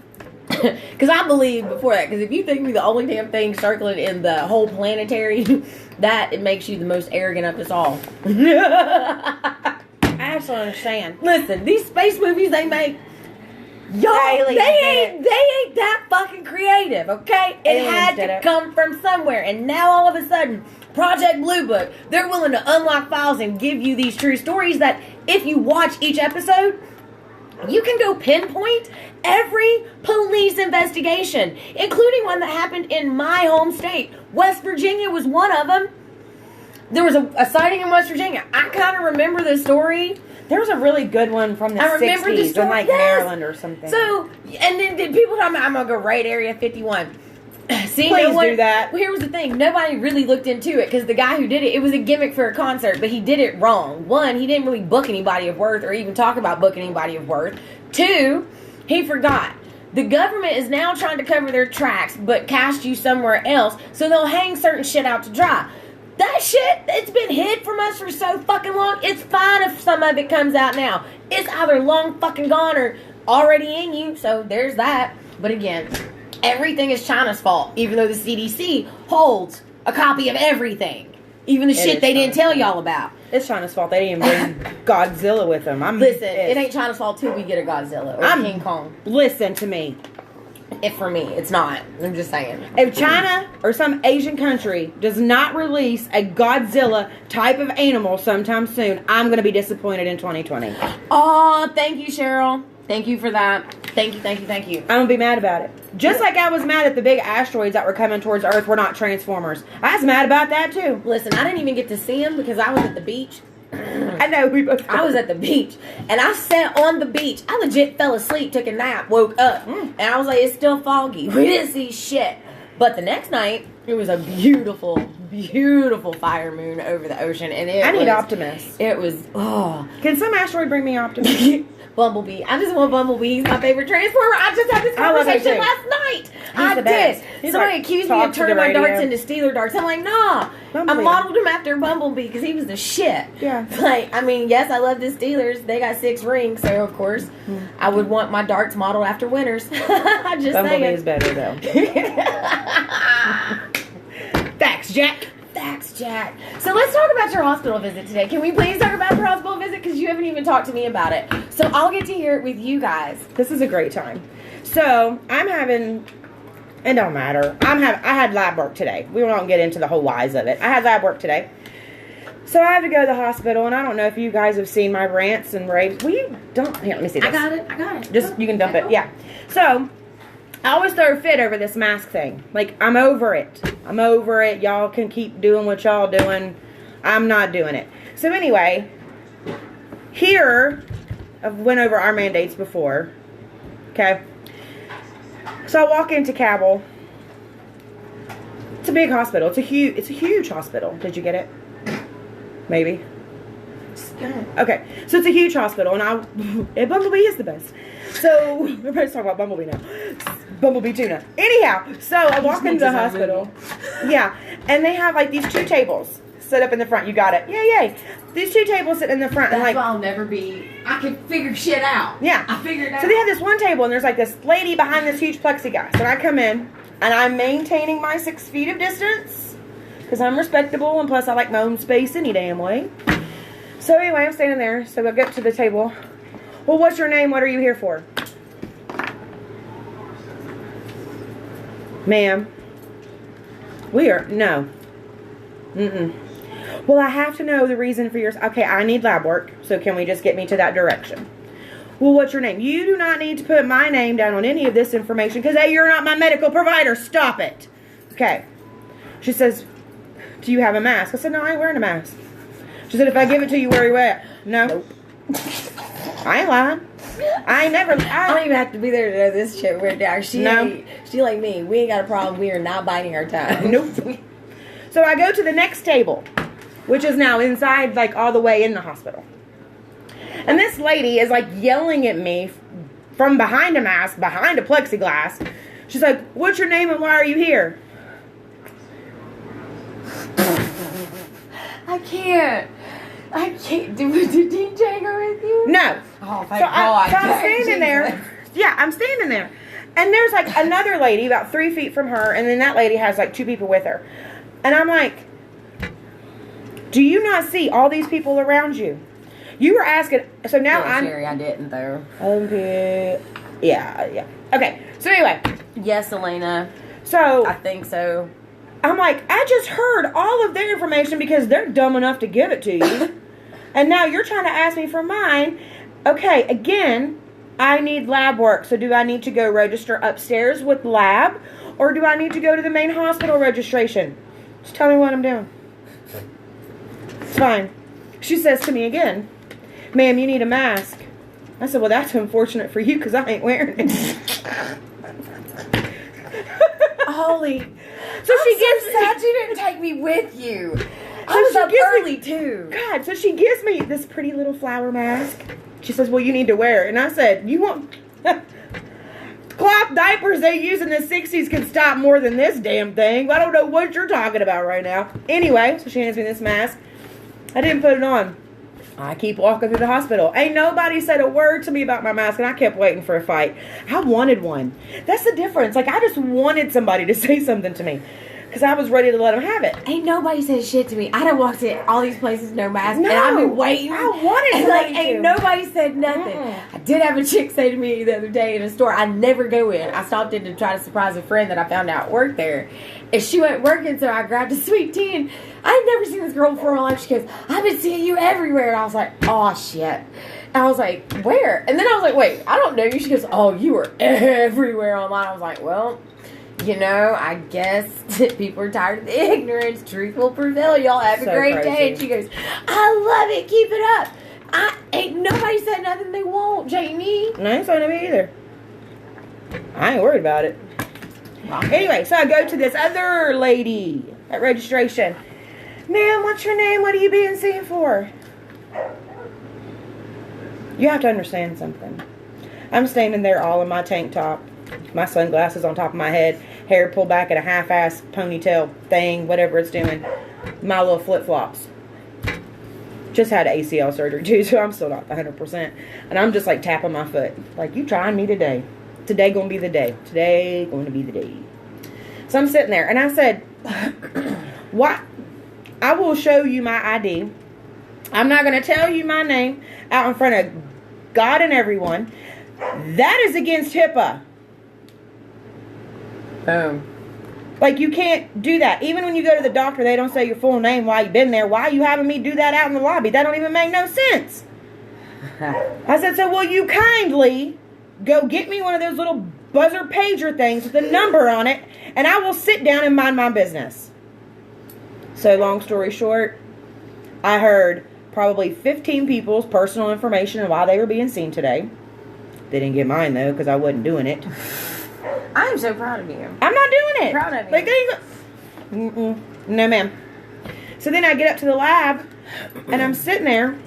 because I believe before that, because if you think we're the only damn thing circling in the whole planetary, that it makes you the most arrogant of us all. I just don't understand. Listen, these space movies they make, y'all, they ain't that fucking creative, okay? It had to come from somewhere, and now all of a sudden, Project Blue Book, they're willing to unlock files and give you these true stories that if you watch each episode, you can go pinpoint every police investigation, including one that happened in my home state. West Virginia was one of them. There was a sighting in West Virginia. I kind of remember the story. There was a really good one from the 60s in like Maryland or something. So, and then did people talking about, I'm going to go right Area 51. See, please do that. Well, here was the thing. Nobody really looked into it because the guy who did it was a gimmick for a concert, but he did it wrong. One, he didn't really book anybody of worth or even talk about booking anybody of worth. Two, he forgot. The government is now trying to cover their tracks, but cast you somewhere else, so they'll hang certain shit out to dry. That shit, it's been hid from us for so fucking long. It's fine if some of it comes out now. It's either long fucking gone or already in you, so there's that. But again, everything is China's fault, even though the CDC holds a copy of everything. Even the shit they didn't tell y'all about. It's China's fault. They didn't even bring Godzilla with them. Listen, it ain't China's fault till we get a Godzilla or King Kong. Listen to me. If for me, it's not. I'm just saying. If China or some Asian country does not release a Godzilla type of animal sometime soon, I'm going to be disappointed in 2020. Oh, thank you, Cheryl. Thank you for that. Thank you. I'm going to be mad about it. Just like I was mad at the big asteroids that were coming towards Earth were not Transformers. I was mad about that too. Listen, I didn't even get to see them because I was at the beach. I know, we both. I was at the beach, and I sat on the beach. I legit fell asleep, took a nap, woke up, and I was like, it's still foggy. We didn't see shit. But the next night, it was a beautiful, beautiful fire moon over the ocean, and I need Optimus. It was, oh. Can some asteroid bring me Optimus? Bumblebee. I just want Bumblebee. He's my favorite Transformer. I just had this conversation last night. I did. Somebody accused me of turning my darts into Steeler darts. I'm like, nah. Bumblebee. I modeled him after Bumblebee because he was the shit. Yeah. Like, I mean, yes, I love the Steelers. They got 6 rings, so of course, I would want my darts modeled after winners. I just Bumblebee is better though. Thanks, Jack. So let's talk about your hospital visit today. Can we please talk about your hospital visit? Because you haven't even talked to me about it. So I'll get to hear it with you guys. This is a great time. So I'm having, it don't matter. I had lab work today. We won't get into the whole whys of it. I had lab work today. So I have to go to the hospital, and I don't know if you guys have seen my rants and raves. Well, you don't. Here, let me see this. I got it. Just, you can dump it. Yeah. So I always throw a fit over this mask thing. Like, I'm over it. Y'all can keep doing what y'all doing. I'm not doing it. So anyway, here, I've went over our mandates before. Okay. So I walk into Cabell. It's a big hospital. It's a huge hospital. Did you get it? Maybe. Okay. So it's a huge hospital, and Bumblebee is the best. So everybody's talking about Bumblebee now. Bumblebee tuna. Anyhow, so I walk into the hospital. Yeah, and they have like these 2 tables set up in the front. You got it. Yay. These 2 tables sit in the front. That's and like, why I'll never be. I can figure shit out. Yeah. I figured it out. So they have this one table, and there's like this lady behind this huge plexiglass. And I come in, and I'm maintaining my 6 feet of distance because I'm respectable, and plus I like my own space any damn way. So anyway, I'm standing there. So I get to the table. Well, what's your name? What are you here for? Ma'am, no. Well, I have to know the reason for yours. Okay, I need lab work, so can we just get me to that direction? Well, what's your name? You do not need to put my name down on any of this information because, hey, you're not my medical provider. Stop it. Okay. She says, do you have a mask? I said, no, I ain't wearing a mask. She said, if I give it to you, where are you at? No. Nope. I ain't lying. I don't even have to be there to know this shit. We're down. She like me. We ain't got a problem. We are not biting our tongue. Nope. So I go to the next table, which is now inside, like all the way in the hospital. And this lady is like yelling at me from behind a mask, behind a plexiglass. She's like, "What's your name and why are you here?" I can't. Did DJ go with you? No. Oh, So I'm standing there. Yeah, I'm standing there. And there's like another lady about 3 feet from her, and then that lady has like 2 people with her. And I'm like, do you not see all these people around you? You were asking, so now yeah, Sherry, I didn't though. Okay. Yeah. Okay, so anyway. Yes, Elena. So I think so. I'm like, I just heard all of their information because they're dumb enough to give it to you. And now you're trying to ask me for mine. Okay, again, I need lab work. So do I need to go register upstairs with lab? Or do I need to go to the main hospital registration? Just tell me what I'm doing. It's fine. She says to me again, "Ma'am, you need a mask." I said, "Well, that's unfortunate for you because I ain't wearing it." Holy. So I'm she so gives sad you didn't take me with you. I So was she up gives me- early too. God, so she gives me this pretty little flower mask. She says, "Well, you need to wear it." And I said, "You want..." Cloth diapers they used in the 60s can stop more than this damn thing. I don't know what you're talking about right now. Anyway, so she hands me this mask. I didn't put it on. I keep walking through the hospital. Ain't nobody said a word to me about my mask, and I kept waiting for a fight. I wanted one. That's the difference. Like, I just wanted somebody to say something to me. Because I was ready to let them have it. Ain't nobody said shit to me. I done walked in all these places, no mask, No, and I've been waiting. I wanted and somebody like, ain't to. nobody said nothing. I did have a chick say to me the other day in a store, I never go in. I stopped in to try to surprise a friend that I found out worked there. And she went working, so I grabbed a sweet tea. And I had never seen this girl before in my life. She goes, "I've been seeing you everywhere." And I was like, "Oh, shit." And I was like, "Where?" And then I was like, "Wait, I don't know you." She goes, "Oh, you were everywhere online." I was like, "Well, you know, I guess people are tired of the ignorance. Truth will prevail. Y'all have a So great crazy. day." And she goes, "I love it. Keep it up." Ain't nobody said nothing they won't, Jamie. And I ain't saying to me either. I ain't worried about it. Anyway, so I go to this other lady at registration. "Ma'am, what's your name? What are you being seen for?" You have to understand something. I'm standing there all in my tank top, my sunglasses on top of my head, hair pulled back in a half-ass ponytail thing, whatever it's doing, my little flip-flops. Just had ACL surgery too, so I'm still not 100%. And I'm just like tapping my foot. Like, you trying me today. Today gonna be the day. Today going to be the day. So I'm sitting there and I said, "What? I will show you my ID. I'm not going to tell you my name out in front of God and everyone. That is against HIPAA. Boom. Like, you can't do that. Even when you go to the doctor, they don't say your full name while you've been there. Why are you having me do that out in the lobby? That don't even make no sense." I said, "So will you kindly go get me one of those little buzzer pager things with a number on it, and I will sit down and mind my business." So long story short, I heard probably 15 people's personal information and why they were being seen today. They didn't get mine, though, because I wasn't doing it. I am so proud of you. I'm not doing it. Proud of you. Like, they ain't go- No, ma'am. So then I get up to the lab, and I'm sitting there, and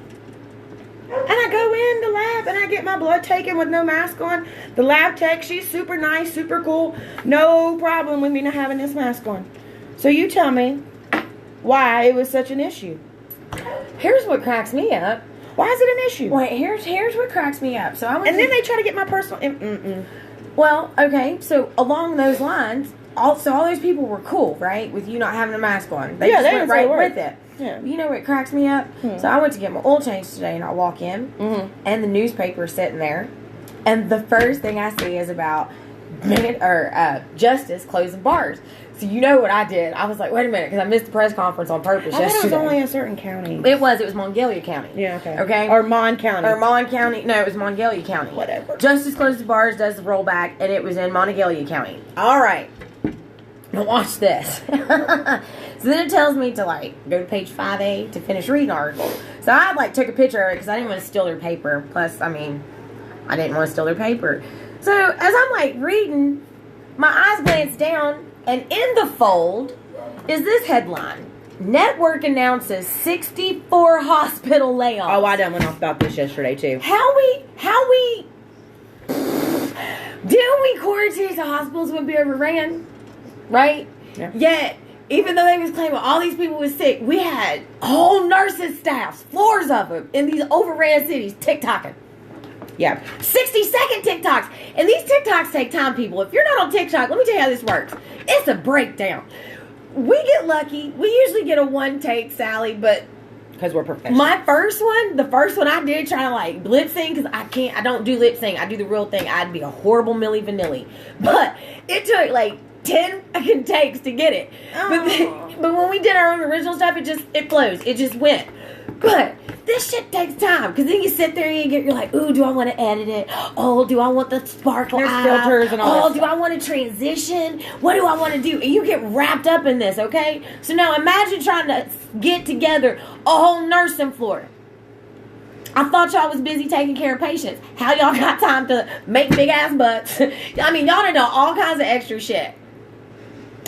I go in the lab, and I get my blood taken with no mask on. The lab tech, she's super nice, super cool. No problem with me not having this mask on. So you tell me why it was such an issue. Here's what cracks me up. Why is it an issue? Wait, here's what cracks me up. So I went And then they try to get my personal... Well, okay, so along those lines, all those people were cool, right? With you not having a mask on. They Yeah, just they went didn't say a right word. with it. Yeah. You know what cracks me up? So I went to get my oil changed today, and I walk in, and the newspaper's sitting there, and the first thing I see is about Justice closing bars. So you know what I did? I was like, wait a minute, because I missed the press conference on purpose I thought it yesterday. was only a certain county. It was Mongalia County. Yeah, okay. Okay. Or Mon County. Or Mon County. No, it was Mongalia County. Whatever. Justice closed the bars, does the rollback, and it was in Monongalia County. All right. Now watch this. So then it tells me to, like, go to page 5A to finish reading the article. So I, like, took a picture of it because I didn't want to steal their paper. Plus, I mean, I didn't want to steal their paper. So as I'm, like, reading, my eyes glance down, and in the fold, is this headline. Network announces 64 hospital layoffs. Oh, I done went off about this yesterday too. How we didn't we quarantine the hospitals would be overran, right? Yeah. Yet, even though they was claiming all these people was sick, we had whole nurses staffs, floors of them in these overran cities TikToking. Yeah. 60-second TikToks. And these TikToks take time, people. If you're not on TikTok, let me tell you how this works. It's a breakdown. We get lucky. We usually get a one take, Sally, but Because we're professional. my first one, the first one I did try to like lip sync, because I don't do lip sync. I do the real thing. I'd be a horrible Milli Vanilli. But it took like 10 fucking takes to get it. But when we did our own original stuff, it flows. It just went. But this shit takes time, because then you sit there and you're like, ooh, do I want to edit it? Oh, do I want the sparkle? There's filters and all that do I want to transition? What do I want to do? And you get wrapped up in this, okay? So now imagine trying to get together a whole nursing floor. I thought y'all was busy taking care of patients. How y'all got time to make big ass butts? I mean, y'all done done all kinds of extra shit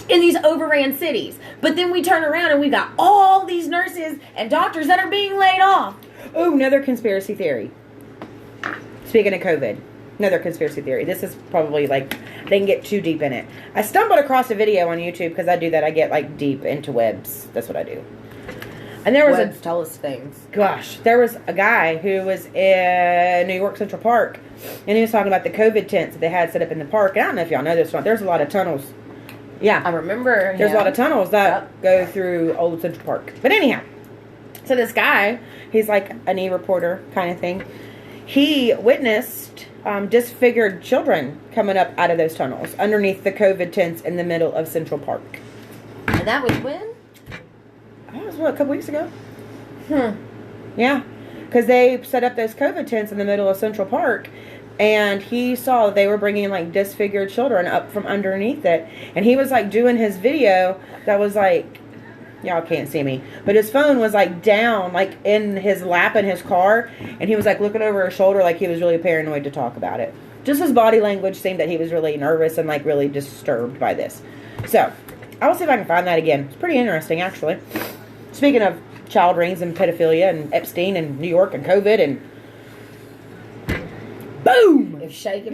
in these overran cities. But then we turn around and we got all these nurses and doctors that are being laid off. Oh, another conspiracy theory. Speaking of COVID, another conspiracy theory. This is probably like, they can get too deep in it. I stumbled across a video on YouTube, because I do that. I get like deep into webs. That's what I do. And there was Tell us things. there was a guy who was in New York Central Park, and he was talking about the COVID tents that they had set up in the park. And I don't know if y'all know this or not. There's a lot of tunnels. Yeah. I remember. There's a lot of tunnels that go through Old Central Park. But anyhow, so this guy, he's like a knee reporter kind of thing. He witnessed disfigured children coming up out of those tunnels underneath the COVID tents in the middle of Central Park. And that was when? That was, a couple weeks ago? Yeah. Because they set up those COVID tents in the middle of Central Park. And he saw that they were bringing like disfigured children up from underneath it. And he was like doing his video that was like, y'all can't see me, but his phone was like down, like in his lap in his car. And he was like looking over his shoulder like he was really paranoid to talk about it. Just his body language seemed that he was really nervous and like really disturbed by this. So I will see if I can find that again. It's pretty interesting, actually. Speaking of child rings and pedophilia and Epstein and New York and COVID and boom! If shaking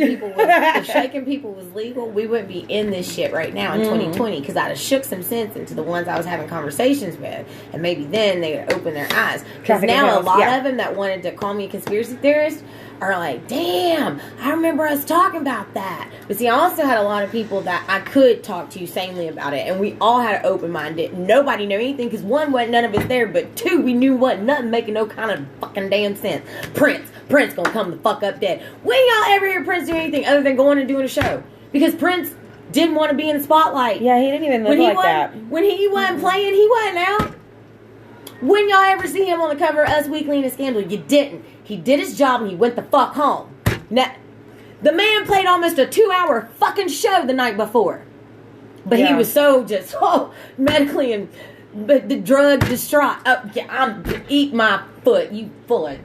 people was legal, we wouldn't be in this shit right now in 2020, because I'd have shook some sense into the ones I was having conversations with, and maybe then they would open their eyes. Because now a lot of them that wanted to call me a conspiracy theorist are like, damn, I remember us talking about that. But see, I also had a lot of people that I could talk to sanely about it, and we all had an open mind. Nobody knew anything, because one, wasn't none of us there, but two, we knew nothing making no kind of fucking damn sense. Prince gonna come the fuck up dead. When y'all ever hear Prince do anything other than going and doing a show? Because Prince didn't want to be in the spotlight. Yeah, he didn't even look like that. When he wasn't playing, he wasn't out. When y'all ever see him on the cover of Us Weekly and a Scandal? You didn't. He did his job and he went the fuck home. Now, the man played almost a 2-hour fucking show the night before. But he was so just, medically and the drug distraught. I'm eat my foot. You full of.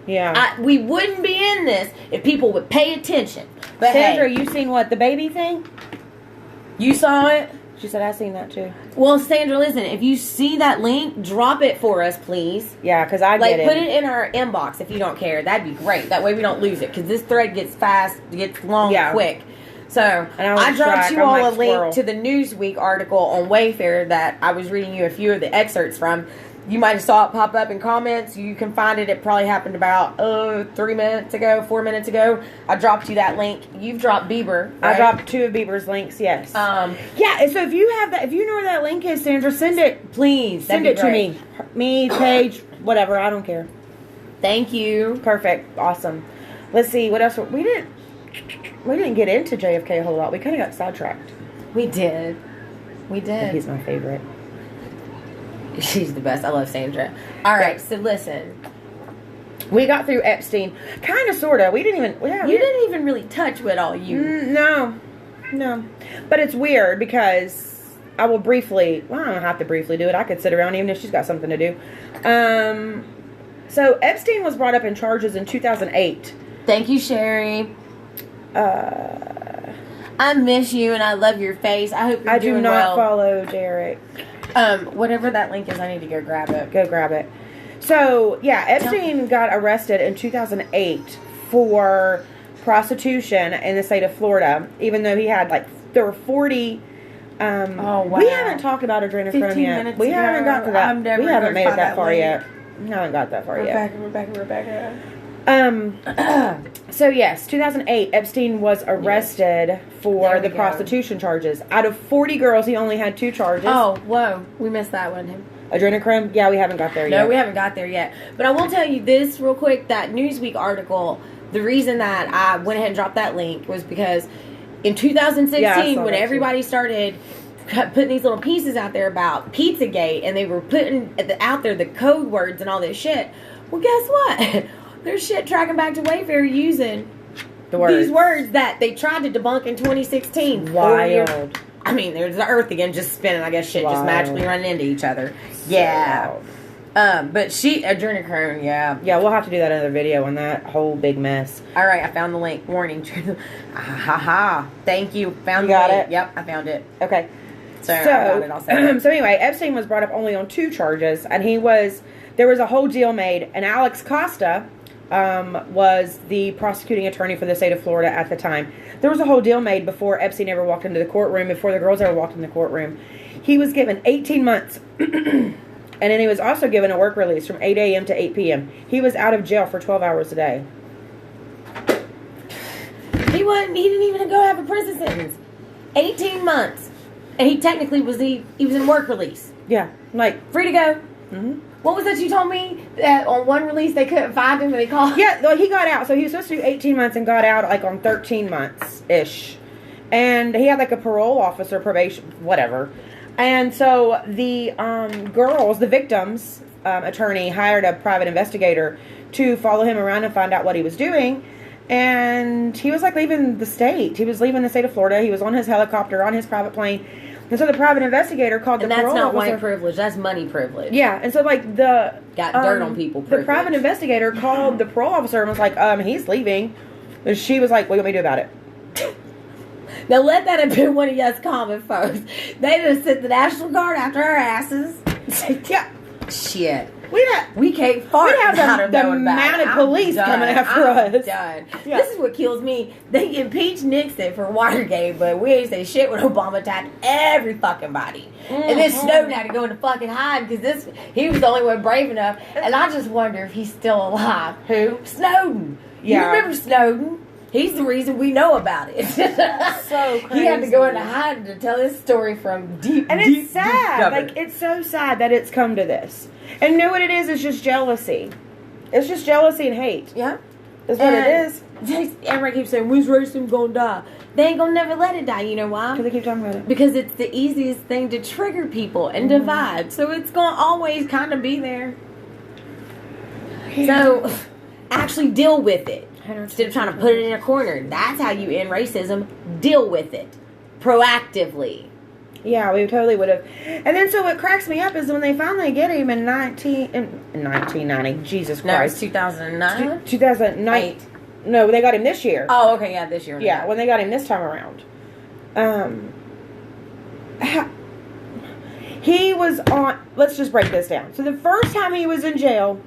Yeah. We wouldn't be in this if people would pay attention. But Sandra, hey, you seen what? The baby thing? you saw it? She said, I seen that too. Well, Sandra, listen, if you see that link, drop it for us, please. Yeah, because I get it. Put it in our inbox if you don't care. That'd be great. That way we don't lose it, because this thread gets fast, gets long quick. So, I dropped you all a link to the Newsweek article on Wayfair that I was reading you a few of the excerpts from. You might have saw it pop up in comments. You can find it. It probably happened about 4 minutes ago. I dropped you that link. You've dropped Bieber, right? I dropped 2 of Bieber's links, yes. Yeah, so if you have that, if you know where that link is, Sandra, send it. Please. Send it to me. Me, Paige, whatever. I don't care. Thank you. Perfect. Awesome. Let's see. What else? We didn't get into JFK a whole lot. We kind of got sidetracked. We did. He's my favorite. She's the best. I love Sandra. All right, so listen. We got through Epstein. Kind of, sort of. We didn't even... You didn't even really touch with all you... No. But it's weird because I will briefly... Well, I don't have to briefly do it. I could sit around even if she's got something to do. So Epstein was brought up in charges in 2008. Thank you, Sherry. I miss you and I love your face. I hope you're I doing do not well. follow Derek. Whatever that link is, I need to go grab it. Go grab it. So, yeah, Epstein got arrested in 2008 for prostitution in the state of Florida, even though he had, there were 40... wow. We haven't talked about adrenochrome yet. We haven't got to that. We haven't made it that far yet. We haven't got that far yet. Rebecca. So yes, 2008, Epstein was arrested for the prostitution charges. Out of 40 girls, he only had 2 charges. Oh, whoa. We missed that one. Adrenochrome? Yeah, we haven't got there yet. No, we haven't got there yet. But I will tell you this real quick, that Newsweek article, the reason that I went ahead and dropped that link was because in 2016, when everybody started putting these little pieces out there about Pizzagate, and they were putting out there the code words and all this shit, well, guess what? There's shit tracking back to Wayfair using these words that they tried to debunk in 2016. Wild. I mean, there's the earth again just spinning. I guess shit just magically running into each other. Yeah. But adrenochrome, yeah. Yeah, we'll have to do that another video on that whole big mess. All right, I found the link. Warning. Thank you. Found you got it? It? Yep, I found it. Okay. So I got it. I'll say it. So anyway, Epstein was brought up only on 2 charges, and there was a whole deal made, and Alex Costa was the prosecuting attorney for the state of Florida at the time. There was a whole deal made before Epstein ever walked into the courtroom, before the girls ever walked in the courtroom. He was given 18 months, and then he was also given a work release from 8 a.m. to 8 p.m. He was out of jail for 12 hours a day. He didn't even go have a prison sentence. 18 months. And he technically was in work release. Yeah, free to go. Mm-hmm. What was that you told me? That on one release they couldn't find him and they called? Yeah, well, he got out. So he was supposed to do 18 months and got out on 13 months-ish. And he had a parole officer, probation, whatever. And so the girls, the victims' attorney, hired a private investigator to follow him around and find out what he was doing. And he was leaving the state. He was leaving the state of Florida. He was on his helicopter, on his private plane. And so the private investigator called the parole officer. And that's not white privilege. That's money privilege. Yeah. And so the... Got dirt on people privilege. The private investigator called the parole officer and was he's leaving. And she was like, what do you want me to do about it? Now let that have been one of y'all's common folks. They just sent the National Guard after our asses. Yeah. Shit. We can't fart. We have the mounted police coming after us. Done. Yeah. This is what kills me. They impeached Nixon for Watergate, but we ain't say shit when Obama attacked every fucking body. Mm-hmm. And then Snowden had to go into fucking hide because he was the only one brave enough. And I just wonder if he's still alive. Who? Snowden. Yeah. You remember Snowden? He's the reason we know about it. So crazy. He had to go into hiding to tell his story from deep. And it's sad. It's so sad that it's come to this. And you know what it is? It's just jealousy. It's just jealousy and hate. Yeah. That's what it is. Everybody keeps saying, when's racism gonna die? They ain't gonna never let it die. You know why? Because they keep talking about it. Because it's the easiest thing to trigger people and divide. So it's gonna always kind of be there. So actually deal with it. Instead of trying to put it in a corner. That's how you end racism. Deal with it. Proactively. Yeah, we totally would have. And then so what cracks me up is when they finally get him in 1990. Jesus Christ. No, it's 2009? 2009. No, they got him this year. Oh, okay, yeah, this year. Yeah, when they got him this time around. He was on... Let's just break this down. So the first time he was in jail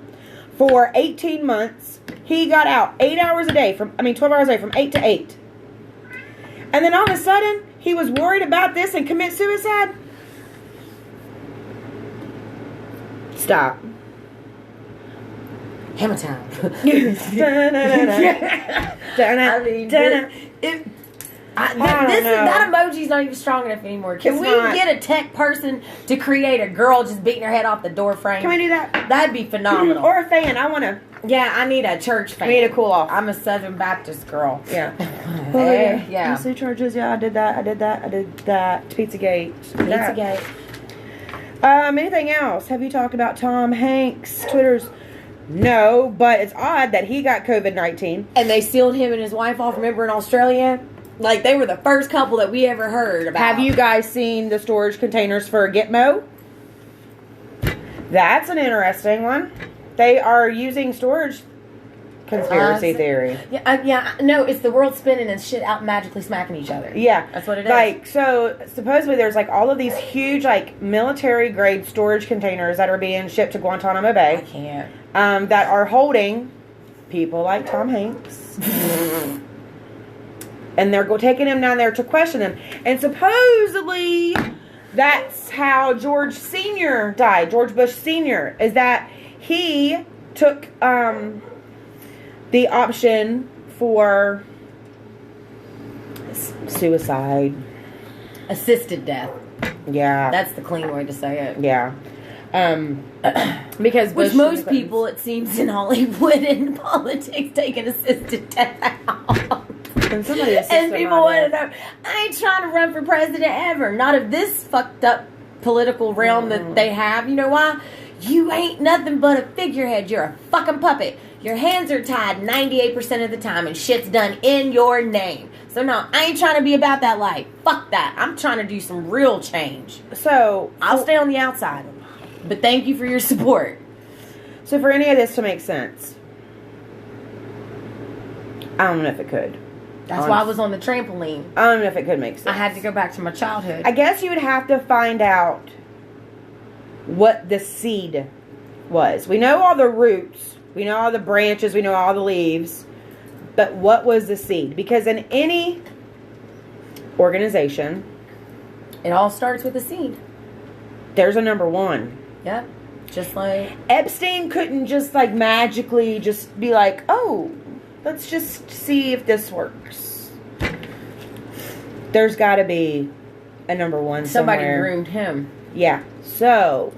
for 18 months, he got out 8 hours a day 12 hours a day from 8 to 8. And then all of a sudden, he was worried about this and commit suicide? Stop. Hammer time. That emoji's not even strong enough anymore. Can we get a tech person to create a girl just beating her head off the door frame? Can we do that? That'd be phenomenal. Or a fan. I want to. Yeah, I need a church fan. I need a cool off. I'm a Southern Baptist girl. Yeah. Yeah. Mostly churches. Yeah, I did that. Pizzagate. Pizzagate. Anything else? Have you talked about Tom Hanks? Twitter's... No, but it's odd that he got COVID-19. And they sealed him and his wife off, remember, in Australia? They were the first couple that we ever heard about. Have you guys seen the storage containers for Gitmo? That's an interesting one. They are using storage conspiracy theory. No, it's the world spinning and shit out magically smacking each other. Yeah. That's what it is. Like, so, supposedly there's, like, all of these huge, like, military-grade storage containers that are being shipped to Guantanamo Bay. I can't. That are holding people like Tom Hanks. And they're taking him down there to question him. And supposedly, that's how George Sr. died. George Bush Sr. Is that he took the option for suicide. Assisted death. Yeah. That's the clean way to say it. Yeah. Because Which most people, it seems, in Hollywood and politics take an assisted death out. And people want to know, I ain't trying to run for president ever. Not of this fucked up political realm that they have. You know why? You ain't nothing but a figurehead. You're a fucking puppet. Your hands are tied 98% of the time and shit's done in your name. So no, I ain't trying to be about that life. Fuck that. I'm trying to do some real change. So I'll stay on the outside. But thank you for your support. So for any of this to make sense, I don't know if it could. That's why I was on the trampoline. I don't know if it could make sense. I had to go back to my childhood. I guess you would have to find out what the seed was. We know all the roots. We know all the branches. We know all the leaves. But what was the seed? Because in any organization, it all starts with a seed. There's a number one. Yep. Just like Epstein couldn't just like magically just be like, oh, let's just see if this works. There's got to be a number one somebody somewhere. groomed him. Yeah. So,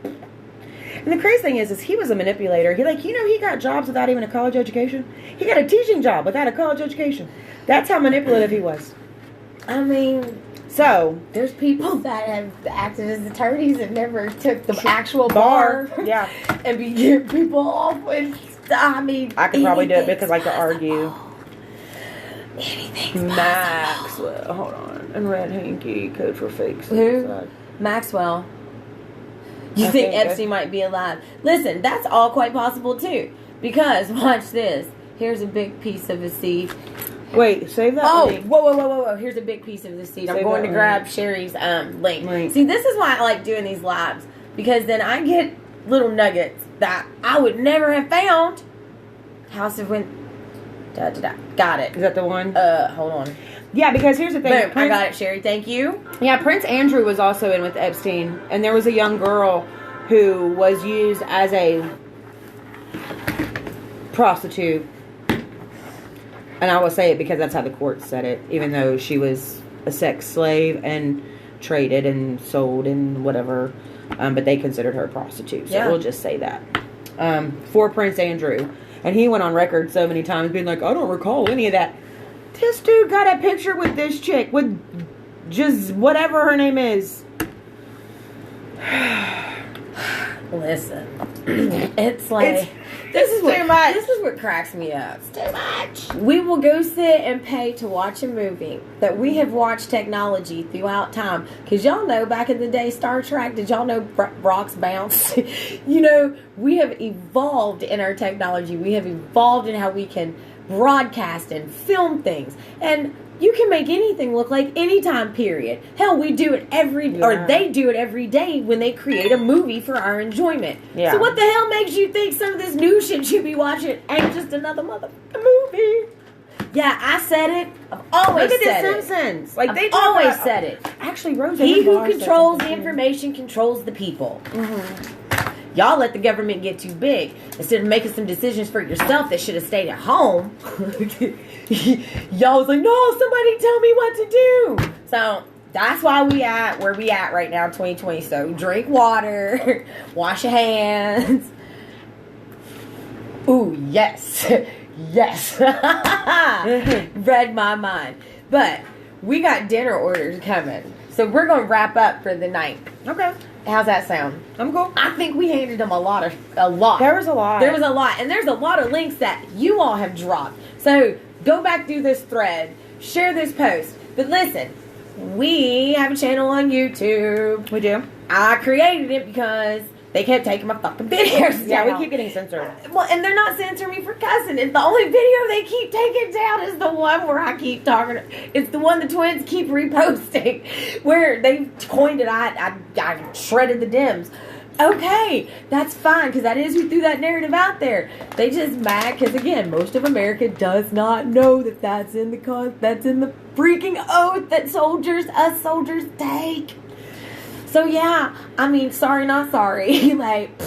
and the crazy thing is he was a manipulator. He got jobs without even a college education. He got a teaching job without a college education. That's how manipulative he was. I mean, so there's people that have acted as attorneys and never took the actual bar. Yeah. And be getting people off with. I mean, I could probably do it because I like to argue. Anything's Maxwell, hold on, and Red Hanky, Code for Fake Suicide. Who? Maxwell. You think Epstein might be alive? Listen, that's all quite possible too. Because watch this. Here's a big piece of a seed. Wait, save that. Oh, link. whoa! Here's a big piece of the seed. I'm going to grab Sherry's link. See, this is why I like doing these lives, because then I get little nuggets that I would never have found. House of Wind. Got it. Is that the one? Hold on. Yeah, because here's the thing. Boom, I got it, Sherry. Thank you. Yeah, Prince Andrew was also in with Epstein, and there was a young girl who was used as a prostitute. And I will say it because that's how the court said it, even though she was a sex slave and traded and sold and whatever. But they considered her a prostitute. So we'll just say that. For Prince Andrew. And he went on record so many times being like, I don't recall any of that. This dude got a picture with this chick with just whatever her name is. Listen. It's like... This is too much. This is what cracks me up. It's too much. We will go sit and pay to watch a movie that we have watched technology throughout time. Because y'all know, back in the day, Star Trek, did y'all know rocks bounce? We have evolved in our technology. We have evolved in how we can broadcast and film things. And you can make anything look like any time period. Hell, we do it or they do it every day when they create a movie for our enjoyment. Yeah. So what the hell makes you think some of this new shit you be watching ain't just another motherfucking movie? Yeah, I said it. I've always said it. Simpsons. I've always said it. Actually, Rose. He who controls the information controls the people. Mm-hmm. Y'all let the government get too big. Instead of making some decisions for yourself that should have stayed at home, y'all was like, no, somebody tell me what to do. So that's why we at where we at right now, 2020. So drink water, wash your hands. Ooh, yes. Yes. Read my mind. But we got dinner orders coming. So we're going to wrap up for the night. Okay. How's that sound? I'm cool. I think we handed them a lot. There was a lot. There was a lot. And there's a lot of links that you all have dropped. So go back through this thread. Share this post. But listen, we have a channel on YouTube. We do. I created it because they kept taking my fucking videos Yeah, down. we keep getting censored. Well, and they're not censoring me for cussing. It's the only video they keep taking down is the one where I keep talking. It's the one the twins keep reposting, where they coined it. I shredded the Dems. Okay, that's fine, because that is who threw that narrative out there. They just mad because, again, most of America does not know that that's in the freaking oath that us soldiers take. So yeah, I mean, sorry, not sorry. Like,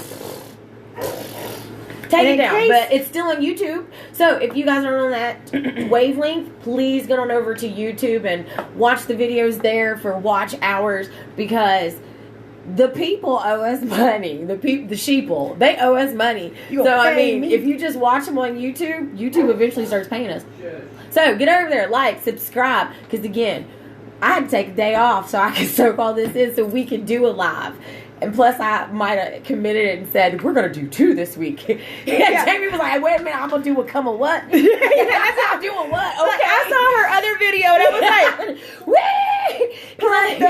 take it down, but it's still on YouTube. So if you guys are on that wavelength, please get on over to YouTube and watch the videos there for watch hours, because the people owe us money. The sheeple, they owe us money. So I mean, if you just watch them on YouTube, YouTube eventually starts paying us. So get over there, like, subscribe, because again, I had to take a day off so I could soak all this in so we could do a live. And plus, I might have committed and said, we're going to do 2 this week. Yeah. Jamie was like, wait a minute, I'm going to do a come a what? I said, I'm doing what? Okay. I saw her other video and I was like, wait. Right.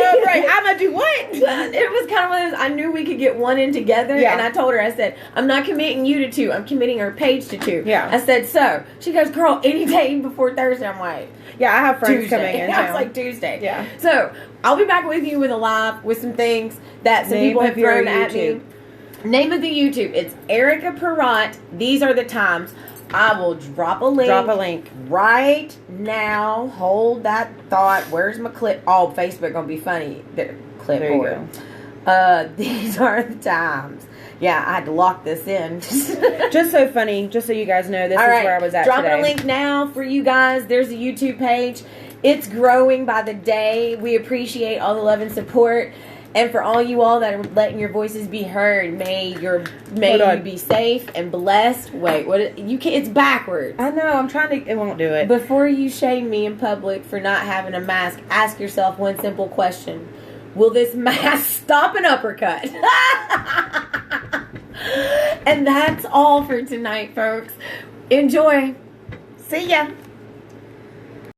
I'm going to do what? It was kind of one of those, I knew we could get one in together. Yeah. And I told her, I said, I'm not committing you to 2. I'm committing our page to 2. Yeah. I said, so. She goes, girl, any day before Thursday. I'm like, yeah, I have friends Tuesday. coming in. I was like, Tuesday. Yeah. So, I'll be back with you with a live with some things that some people have thrown at me. Name of the YouTube. It's Erica Perrott. These are the times. I will drop a link. Right now. Hold that thought. Where's my clip? Oh, Facebook gonna be funny. The clipboard. These are the times. Yeah, I had to lock this in. Just so funny. Just so you guys know, this is where I was at Dropping today. a link now for you guys. There's a YouTube page. It's growing by the day. We appreciate all the love and support. And for all you all that are letting your voices be heard, may you be safe and blessed. Wait, you can't? It's backwards. I know. I'm trying to. It won't do it. Before you shame me in public for not having a mask, ask yourself one simple question: will this mask stop an uppercut? And that's all for tonight, folks. Enjoy. See ya.